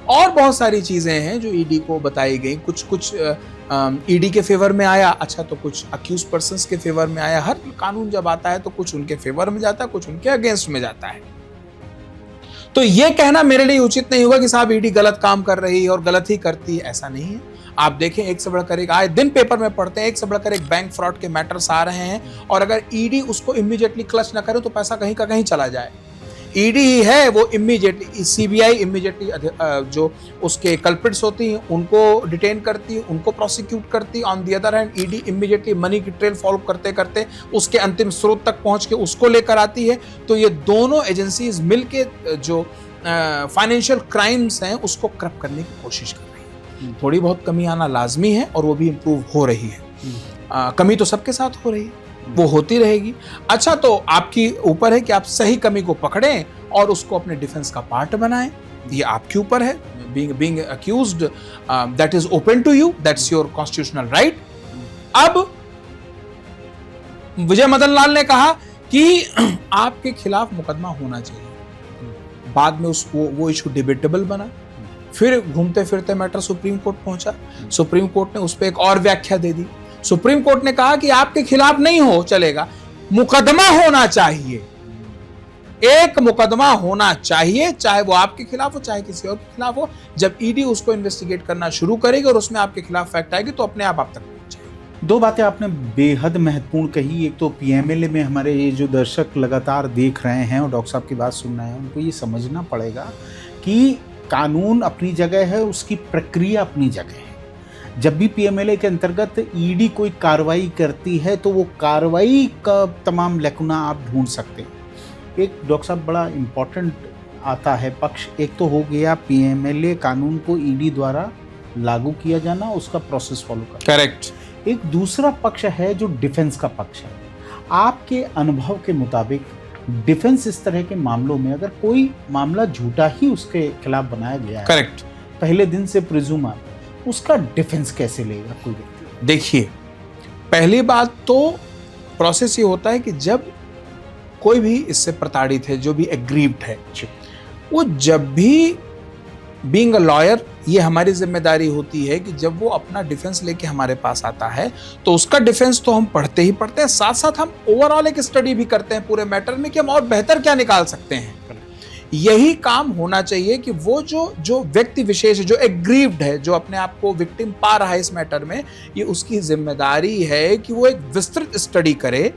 और बहुत सारी चीजें हैं जो ईडी को बताई गई। कुछ ईडी के फेवर में आया, अच्छा, तो कुछ अक्यूज पर्संस के फेवर में आया। हर कानून जब आता है तो कुछ उनके फेवर में जाता है, कुछ उनके अगेंस्ट में जाता है। तो ये कहना मेरे लिए उचित नहीं होगा कि साहब ईडी गलत काम कर रही है और गलत ही करती है, ऐसा नहीं है। आप देखें, एक से बढ़कर एक, आए दिन पेपर में पढ़ते हैं, एक से बढ़कर एक बैंक फ्रॉड के मैटर्स आ रहे हैं, और अगर ईडी उसको इमीडिएटली क्लच ना करे तो पैसा कहीं का कहीं चला जाए। ईडी ही है वो इमीडिएटली, सीबीआई इमीडिएटली जो उसके कल्प्रिट्स होती हैं उनको डिटेन करती है, उनको प्रोसिक्यूट करती है। On the other hand ED immediately money की ट्रेल फॉलो करते करते उसके अंतिम स्रोत तक पहुंच के उसको लेकर आती है। तो ये दोनों एजेंसीज मिलके जो फाइनेंशियल क्राइम्स हैं उसको करप्ट करने की कोशिश कर रही है। थोड़ी बहुत कमी आना लाजमी है और वो भी इम्प्रूव हो रही है। कमी तो सबके साथ हो रही है, वो होती रहेगी। अच्छा, तो आपकी ऊपर है कि आप सही कमी को पकड़ें और उसको अपने डिफेंस का पार्ट बनाएं। ये आपके ऊपर है। being accused, that is open to you, that's your constitutional right। अब विजय मदन लाल ने कहा कि आपके खिलाफ मुकदमा होना चाहिए। बाद में वो इशू डिबेटेबल बना, फिर घूमते फिरते मैटर सुप्रीम कोर्ट पहुंचा। सुप्रीम कोर्ट ने उस पर एक और व्याख्या दे दी। सुप्रीम कोर्ट ने कहा कि आपके खिलाफ नहीं हो चलेगा, मुकदमा होना चाहिए। एक मुकदमा होना चाहिए, चाहे वो आपके खिलाफ हो चाहे किसी और के खिलाफ हो। जब ईडी उसको इन्वेस्टिगेट करना शुरू करेगी और उसमें आपके खिलाफ फैक्ट आएगी तो अपने आप तक पहुंच जाएगी। 2 बातें आपने बेहद महत्वपूर्ण कही। एक तो पीएमएलए में हमारे ये जो दर्शक लगातार देख रहे हैं और डॉक्टर साहब की बात सुन रहे हैं, उनको ये समझना पड़ेगा कि कानून अपनी जगह है, उसकी प्रक्रिया अपनी जगह है। जब भी पीएमएलए के अंतर्गत ईडी कोई कार्रवाई करती है तो वो कार्रवाई का तमाम लकुना आप ढूंढ सकते हैं। एक डॉक्टर साहब बड़ा इम्पोर्टेंट आता है पक्ष, एक तो हो गया पीएमएलए कानून को ईडी द्वारा लागू किया जाना, उसका प्रोसेस फॉलो करना। करेक्ट। एक दूसरा पक्ष है जो डिफेंस का पक्ष है। आपके अनुभव के मुताबिक डिफेंस इस तरह के मामलों में अगर कोई मामला झूठा ही उसके खिलाफ बनाया गया है, करेक्ट, पहले दिन से प्रिज्यूम है, उसका डिफेंस कैसे लेगा कोई व्यक्ति? देखिए, पहली बात तो प्रोसेस ये होता है कि जब कोई भी इससे प्रताड़ित है, जो भी एग्रीव्ड है, वो जब भी बीइंग अ लॉयर, ये हमारी जिम्मेदारी होती है कि जब वो अपना डिफेंस लेके हमारे पास आता है तो उसका डिफेंस तो हम पढ़ते ही पढ़ते हैं, साथ साथ हम ओवरऑल एक स्टडी भी करते हैं पूरे मैटर में कि हम और बेहतर क्या निकाल सकते हैं। यही काम होना चाहिए कि वो जो व्यक्ति विशेष है, जो एग्रीव्ड है, जो अपने आप को विक्टिम पा रहा है इस मैटर में, ये उसकी जिम्मेदारी है कि वो एक विस्तृत स्टडी करे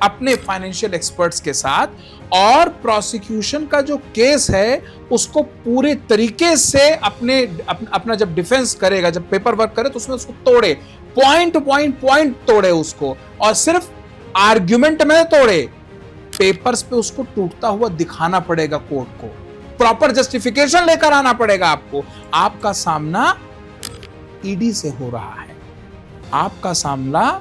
अपने फाइनेंशियल एक्सपर्ट्स के साथ, और प्रोसिक्यूशन का जो केस है उसको पूरे तरीके से अपना जब डिफेंस करेगा, जब पेपर वर्क करे, तो उसमें उसको तोड़े, पॉइंट तोड़े उसको, और सिर्फ आर्ग्यूमेंट में तोड़े, पेपर्स पे उसको टूटता हुआ दिखाना पड़ेगा कोर्ट को, प्रॉपर जस्टिफिकेशन लेकर आना पड़ेगा आपको। आपका सामना ईडी से हो रहा है, आपका सामना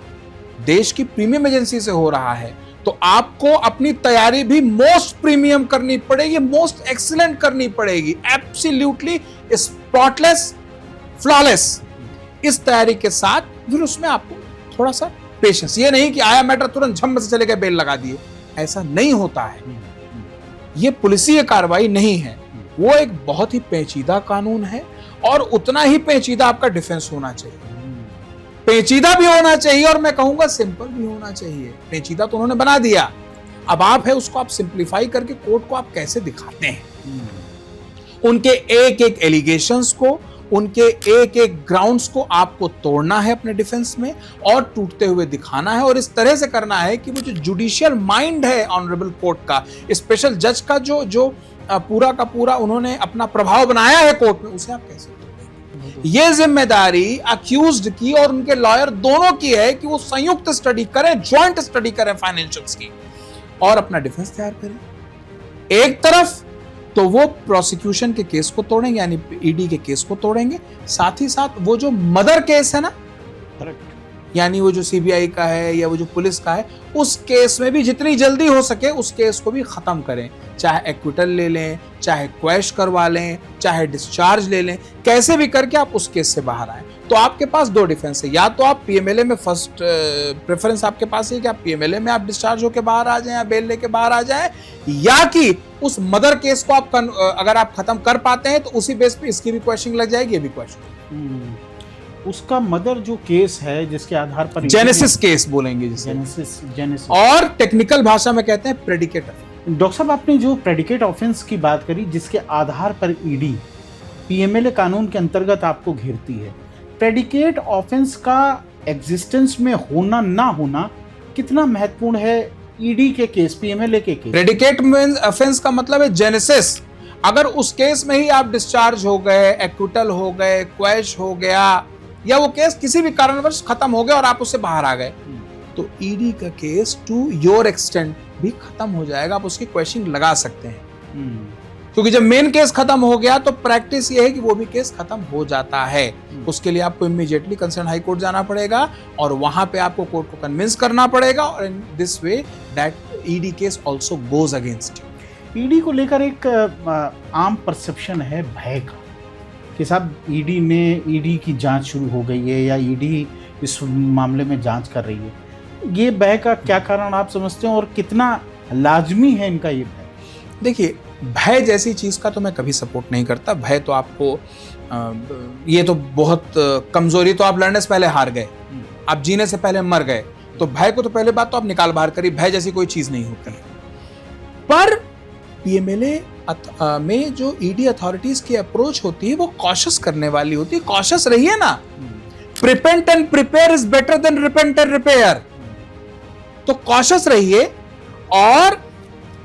देश की प्रीमियम एजेंसी से हो रहा है, तो आपको अपनी तैयारी भी मोस्ट प्रीमियम करनी पड़ेगी, मोस्ट एक्सीलेंट करनी पड़ेगी, एब्सोल्युटली स्पॉटलेस, फ्लॉलेस। इस तैयारी के साथ फिर उसमें आपको थोड़ा सा पेशेंस, ये नहीं कि आया मैटर तुरंत झम से चले गए बेल लगा दिए, ऐसा नहीं होता है। ये पुलिसीय कार्रवाई नहीं है, वो एक बहुत ही पेचीदा कानून है, और उतना ही पेचीदा आपका डिफेंस होना चाहिए, पेचीदा भी होना चाहिए, और मैं कहूंगा सिंपल भी होना चाहिए। पेचीदा तो उन्होंने बना दिया, अब आप है उसको आप सिंप्लीफाई करके कोर्ट को आप कैसे दिखाते हैं, उनके एक एक एलिगेशंस को, उनके एक एक ग्राउंड्स को आपको तोड़ना है अपने डिफेंस में, और टूटते हुए दिखाना है, और इस तरह से करना है कि वो जो जुडिशियल माइंड है ऑनरेबल कोर्ट का, स्पेशल जज का जो पूरा का पूरा उन्होंने अपना प्रभाव बनाया है कोर्ट में, उसे आप कैसे तोड़ेंगे। ये जिम्मेदारी अक्यूज्ड की और उनके लॉयर दोनों की है कि वो संयुक्त स्टडी करें, ज्वाइंट स्टडी करें फाइनेंशियल्स की, और अपना डिफेंस तैयार करें। एक तरफ तो वो प्रोसिक्यूशन के केस को तोड़ेंगे, यानी ईडी के केस को तोड़ेंगे, साथ ही साथ वो जो मदर केस है ना, यानी वो जो सीबीआई का है या वो जो पुलिस का है, उस केस में भी जितनी जल्दी हो सके उस केस को भी खत्म करें, चाहे एक्विटल ले लें, चाहे क्वैश करवा लें, चाहे डिस्चार्ज ले लें, कैसे भी करके आप उस केस से बाहर आए। तो आपके पास दो डिफेंस है, या तो आप पीएमएलए में फर्स्ट प्रेफरेंस आपके पास है कि आप पीएमएलए में आप डिस्चार्ज होकर बाहर आ जाएं या बेल लेके बाहर आ जाएं, या कि उस मदर केस को आप अगर आप खत्म कर पाते हैं तो उसी बेस पे इसकी भी क्वेश्चनिंग लग जाएगी, ये भी क्वेश्चन। उसका मदर जो केस है जिसके आधार पर जेनेसिस केस बोलेंगे जिसे, जेनेसिस, और टेक्निकल भाषा में कहते हैं प्रेडिकेट। डॉक्टर साहब, आपने जो प्रेडिकेट ऑफेंस की बात करी जिसके आधार पर ईडी पीएमएलए कानून के अंतर्गत आपको घेरती है, प्रेडिकेट ऑफेंस का एग्जिस्टेंस में होना ना होना कितना महत्वपूर्ण है ईडी के केस, पीएमएलए के केस? प्रेडिकेट ऑफेंस का मतलब है जेनेसिस। अगर उस केस में ही आप डिस्चार्ज हो गए, एक्विटल हो गए, क्वैश हो गया, या वो केस किसी भी कारणवश खत्म हो गया और आप उससे बाहर आ गए, तो ईडी का केस टू योर एक्सटेंट भी खत्म हो जाएगा, आप उसकी क्वेश्चनिंग लगा सकते हैं। क्योंकि जब मेन केस खत्म हो गया तो प्रैक्टिस ये है कि वो भी केस खत्म हो जाता है। उसके लिए आपको इमीडिएटली कंसर्न हाई कोर्ट जाना पड़ेगा, और वहां पे आपको कोर्ट को कन्विंस करना पड़ेगा, और in this way that ED case also goes against you. ED को लेकर एक आम परसेप्शन है भय का कि साहब ईडी की जांच शुरू हो गई है, या ईडी इस मामले में जांच कर रही है। ये भय का क्या कारण आप समझते हैं, और कितना लाजमी है इनका ये भय? देखिए, भय जैसी चीज का तो मैं कभी सपोर्ट नहीं करता। भय तो आपको ये तो बहुत कमजोरी, तो आप लड़ने से पहले हार गए, आप जीने से पहले मर गए, तो भय को तो पहले बात तो आप निकाल बाहर करिए, भय जैसी कोई चीज नहीं होती। पर पीएमएलए में जो ईडी अथॉरिटीज की अप्रोच होती है वो कॉशियस करने वाली होती है। कॉशियस रहिए ना, prepent and prepare is better than repent and repair. तो कॉशियस रहिए। और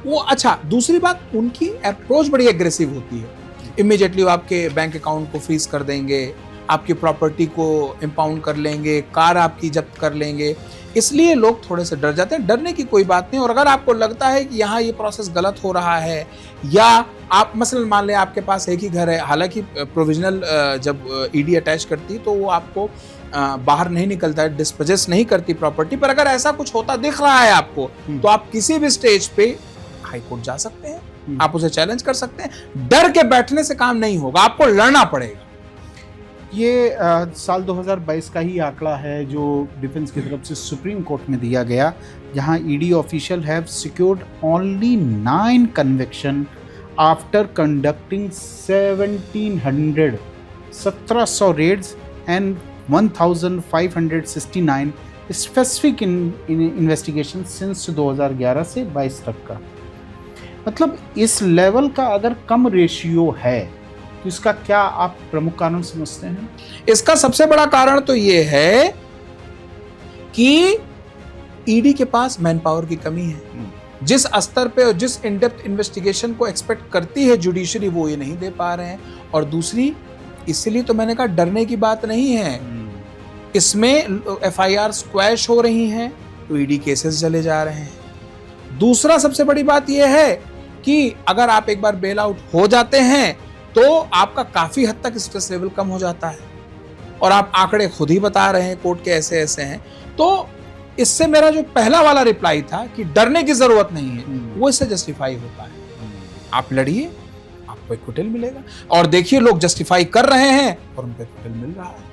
वो अच्छा, दूसरी बात, उनकी अप्रोच बड़ी एग्रेसिव होती है। इमीडिएटली वो आपके बैंक अकाउंट को फ्रीज कर देंगे, आपकी प्रॉपर्टी को इंपाउंड कर लेंगे, कार आपकी जब्त कर लेंगे, इसलिए लोग थोड़े से डर जाते हैं। डरने की कोई बात नहीं। और अगर आपको लगता है कि यहाँ ये प्रोसेस गलत हो रहा है, या आप मसलन मान लें आपके पास एक ही घर है, हालांकि प्रोविजनल जब ईडी अटैच करती तो वो आपको बाहर नहीं निकलता है, डिस्पोजेस नहीं करती प्रॉपर्टी, पर अगर ऐसा कुछ होता दिख रहा है आपको, तो आप किसी भी स्टेज पे हाई कोर्ट जा सकते हैं, आप उसे चैलेंज कर सकते हैं। डर के बैठने से काम नहीं होगा, आपको लड़ना पड़ेगा। ये साल 2022 का ही आंकड़ा है जो डिफेंस की तरफ से सुप्रीम कोर्ट में दिया गया, जहां ED official have secured only 9 conviction after conducting 1700 raids and 1569 specific investigation since 2011 से 22 तक का। मतलब इस लेवल का अगर कम रेशियो है तो इसका क्या आप प्रमुख कारण समझते हैं? इसका सबसे बड़ा कारण तो ये है कि ईडी के पास मैन पावर की कमी है। जिस स्तर पे और जिस इन डेप्थ इन्वेस्टिगेशन को एक्सपेक्ट करती है जुडिशरी, वो ये नहीं दे पा रहे हैं। और दूसरी, इसलिए तो मैंने कहा डरने की बात नहीं है, इसमें एफआईआर स्क्वैश हो रही हैं तो ईडी केसेस चले जा रहे हैं। दूसरा सबसे बड़ी बात यह है कि अगर आप एक बार बेल आउट हो जाते हैं तो आपका काफी हद तक स्ट्रेस लेवल कम हो जाता है। और आप आंकड़े खुद ही बता रहे हैं कोर्ट के ऐसे ऐसे हैं। तो इससे मेरा जो पहला वाला रिप्लाई था कि डरने की जरूरत नहीं है, वो इससे जस्टिफाई होता है। आप लड़िए, आपको एक्विटल मिलेगा। और देखिए लोग जस्टिफाई कर रहे हैं और उनको एक्विटल मिल रहा है,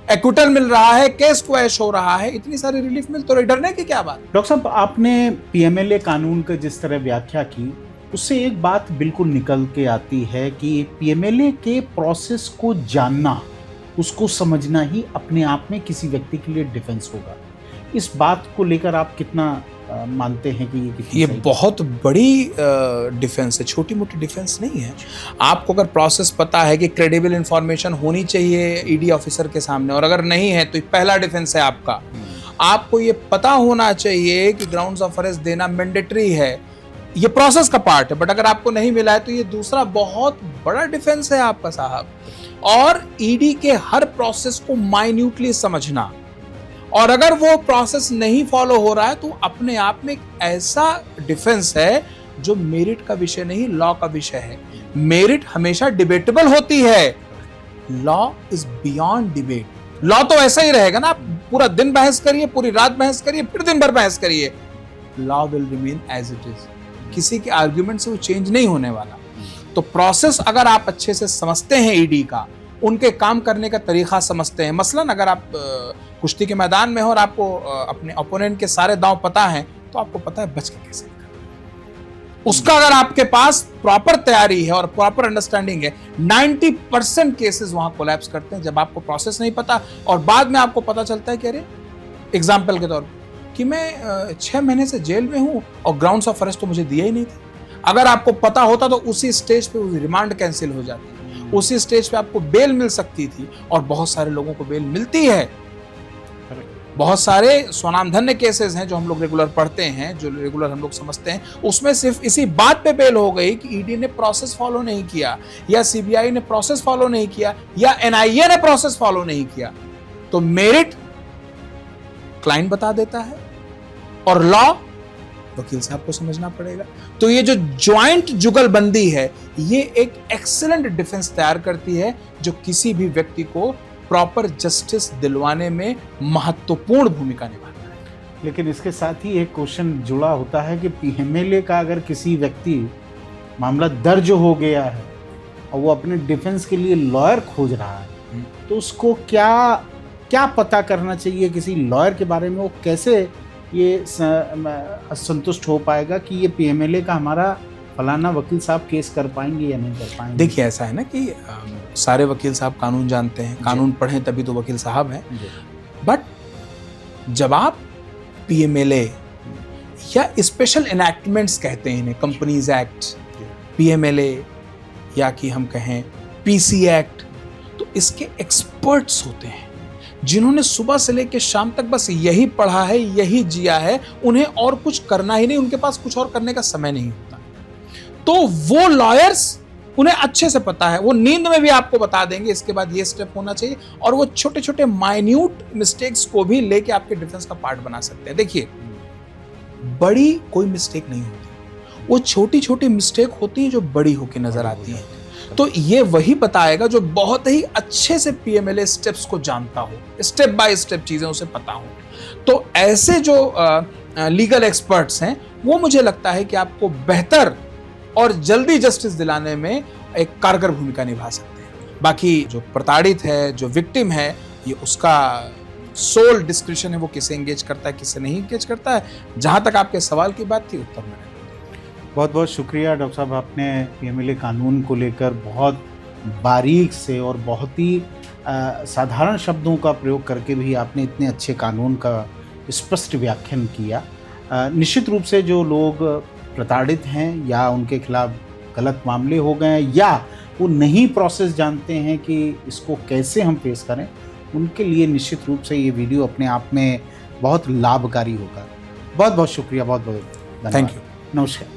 एक्विटल मिल रहा है, केस क्वैश हो रहा है, इतनी सारी रिलीफ मिल तो रही, डरने की क्या बात। डॉक्टर साहब, आपने पीएमएलए कानून का जिस तरह व्याख्या की, उससे एक बात बिल्कुल निकल के आती है कि पीएमएलए के प्रोसेस को जानना, उसको समझना ही अपने आप में किसी व्यक्ति के लिए डिफेंस होगा। इस बात को लेकर आप कितना मानते हैं कि ये बहुत बड़ी डिफेंस है, छोटी मोटी डिफेंस नहीं है। आपको अगर प्रोसेस पता है कि क्रेडिबल इंफॉर्मेशन होनी चाहिए ईडी ऑफिसर के सामने, और अगर नहीं है तो पहला डिफेंस है आपका। आपको ये पता होना चाहिए कि ग्राउंड्स ऑफ अरेस्ट देना मैंडेटरी है, ये प्रोसेस का पार्ट है, बट अगर आपको नहीं मिला है तो ये दूसरा बहुत बड़ा डिफेंस है आपका साहब। और ईडी के हर प्रोसेस को माइन्यूटली समझना, और अगर वो प्रोसेस नहीं फॉलो हो रहा है तो अपने आप में एक ऐसा डिफेंस है जो मेरिट का विषय नहीं, लॉ का विषय है। मेरिट हमेशा डिबेटेबल होती है, law is beyond debate. Law तो ऐसा ही रहेगा ना, आप पूरा दिन बहस करिए, पूरी रात बहस करिए, फिर दिन भर बहस करिए, law will remain as it is. किसी के आर्ग्यूमेंट से वो चेंज नहीं होने वाला। तो प्रोसेस अगर आप अच्छे से समझते हैं ईडी का, उनके काम करने का तरीका समझते हैं, मसलन अगर आप कुश्ती के मैदान में हो और आपको अपने ओपोनेंट के सारे दांव पता हैं, तो आपको पता है बच के कैसे करना। उसका अगर आपके पास प्रॉपर तैयारी है और प्रॉपर अंडरस्टैंडिंग है, 90% केसेस वहां कोलैप्स करते हैं जब आपको प्रोसेस नहीं पता और बाद में आपको पता चलता है कि अरे, एग्जाम्पल के तौर पर कि मैं 6 महीने से जेल में हूं और ग्राउंड्स ऑफ अरेस्ट तो मुझे दिया ही नहीं था। अगर आपको पता होता तो उसी स्टेज पे रिमांड कैंसिल हो जाती, उसी स्टेज पे आपको बेल मिल सकती थी, और बहुत सारे लोगों को बेल मिलती है। बहुत सारे स्वनामधन्य केसेस हैं जो हम लोग रेगुलर पढ़ते हैं, जो रेगुलर हम लोग समझते हैं, उसमें सिर्फ इसी बात पे बेल हो गई कि ईडी ने प्रोसेस फॉलो नहीं किया, या सीबीआई ने प्रोसेस फॉलो नहीं किया, या एनआईए ने प्रोसेस फॉलो नहीं किया। तो मेरिट क्लाइंट बता देता है और लॉ वकील साहब को समझना पड़ेगा। तो ये जो ज्वाइंट जुगलबंदी है, ये एक एक्सीलेंट डिफेंस तैयार करती है जो किसी भी व्यक्ति को प्रॉपर जस्टिस दिलवाने में महत्वपूर्ण भूमिका निभाता है। लेकिन इसके साथ ही एक क्वेश्चन जुड़ा होता है कि पीएमएलए का अगर किसी व्यक्ति मामला दर्ज हो गया है और वो अपने डिफेंस के लिए लॉयर खोज रहा है, तो उसको क्या पता करना चाहिए किसी लॉयर के बारे में? वो कैसे ये संतुष्ट हो पाएगा कि ये पीएमएलए का हमारा फलाना वकील साहब केस कर पाएंगे या नहीं कर पाएंगे? देखिए, ऐसा है ना कि सारे वकील साहब कानून जानते हैं, कानून पढ़ें तभी तो वकील साहब हैं। बट जब आप पीएमएलए या स्पेशल इनैक्टमेंट्स कहते हैं इन्हें, कंपनीज एक्ट, पीएमएलए, या कि हम कहें पीसी एक्ट, तो इसके एक्सपर्ट्स होते हैं जिन्होंने सुबह से लेकर शाम तक बस यही पढ़ा है, यही जिया है, उन्हें और कुछ करना ही नहीं, उनके पास कुछ और करने का समय नहीं होता। तो वो लॉयर्स उन्हें अच्छे से पता है, वो नींद में भी आपको बता देंगे इसके बाद ये स्टेप होना चाहिए, और वो छोटे छोटे माइन्यूट मिस्टेक्स को भी लेके आपके डिफेंस का पार्ट बना सकते हैं। देखिए, बड़ी कोई मिस्टेक नहीं होती, वो छोटी छोटी मिस्टेक होती है जो बड़ी होकर नजर आती है। तो ये वही बताएगा जो बहुत ही अच्छे से पीएमएलए स्टेप्स को जानता हो, स्टेप बाय स्टेप चीजें उसे पता हो। तो ऐसे जो लीगल एक्सपर्ट्स हैं, वो मुझे लगता है कि आपको बेहतर और जल्दी जस्टिस दिलाने में एक कारगर भूमिका निभा सकते हैं। बाकी जो प्रताड़ित है, जो विक्टिम है, ये उसका सोल डिस्क्रिप्शन है, वो किसे एंगेज करता है, किसे नहीं एंगेज करता है। जहां तक आपके सवाल की बात थी, उत्तर मैंने। बहुत बहुत शुक्रिया डॉक्टर साहब, आपने पीएमएलए कानून को लेकर बहुत बारीक से और बहुत ही साधारण शब्दों का प्रयोग करके भी आपने इतने अच्छे कानून का स्पष्ट व्याख्यान किया। निश्चित रूप से जो लोग प्रताड़ित हैं या उनके खिलाफ गलत मामले हो गए हैं या वो नहीं प्रोसेस जानते हैं कि इसको कैसे हम फेस करें, उनके लिए निश्चित रूप से ये वीडियो अपने आप में बहुत लाभकारी होगा। बहुत बहुत शुक्रिया, बहुत बहुत धन्यवाद। Thank you. नमस्कार।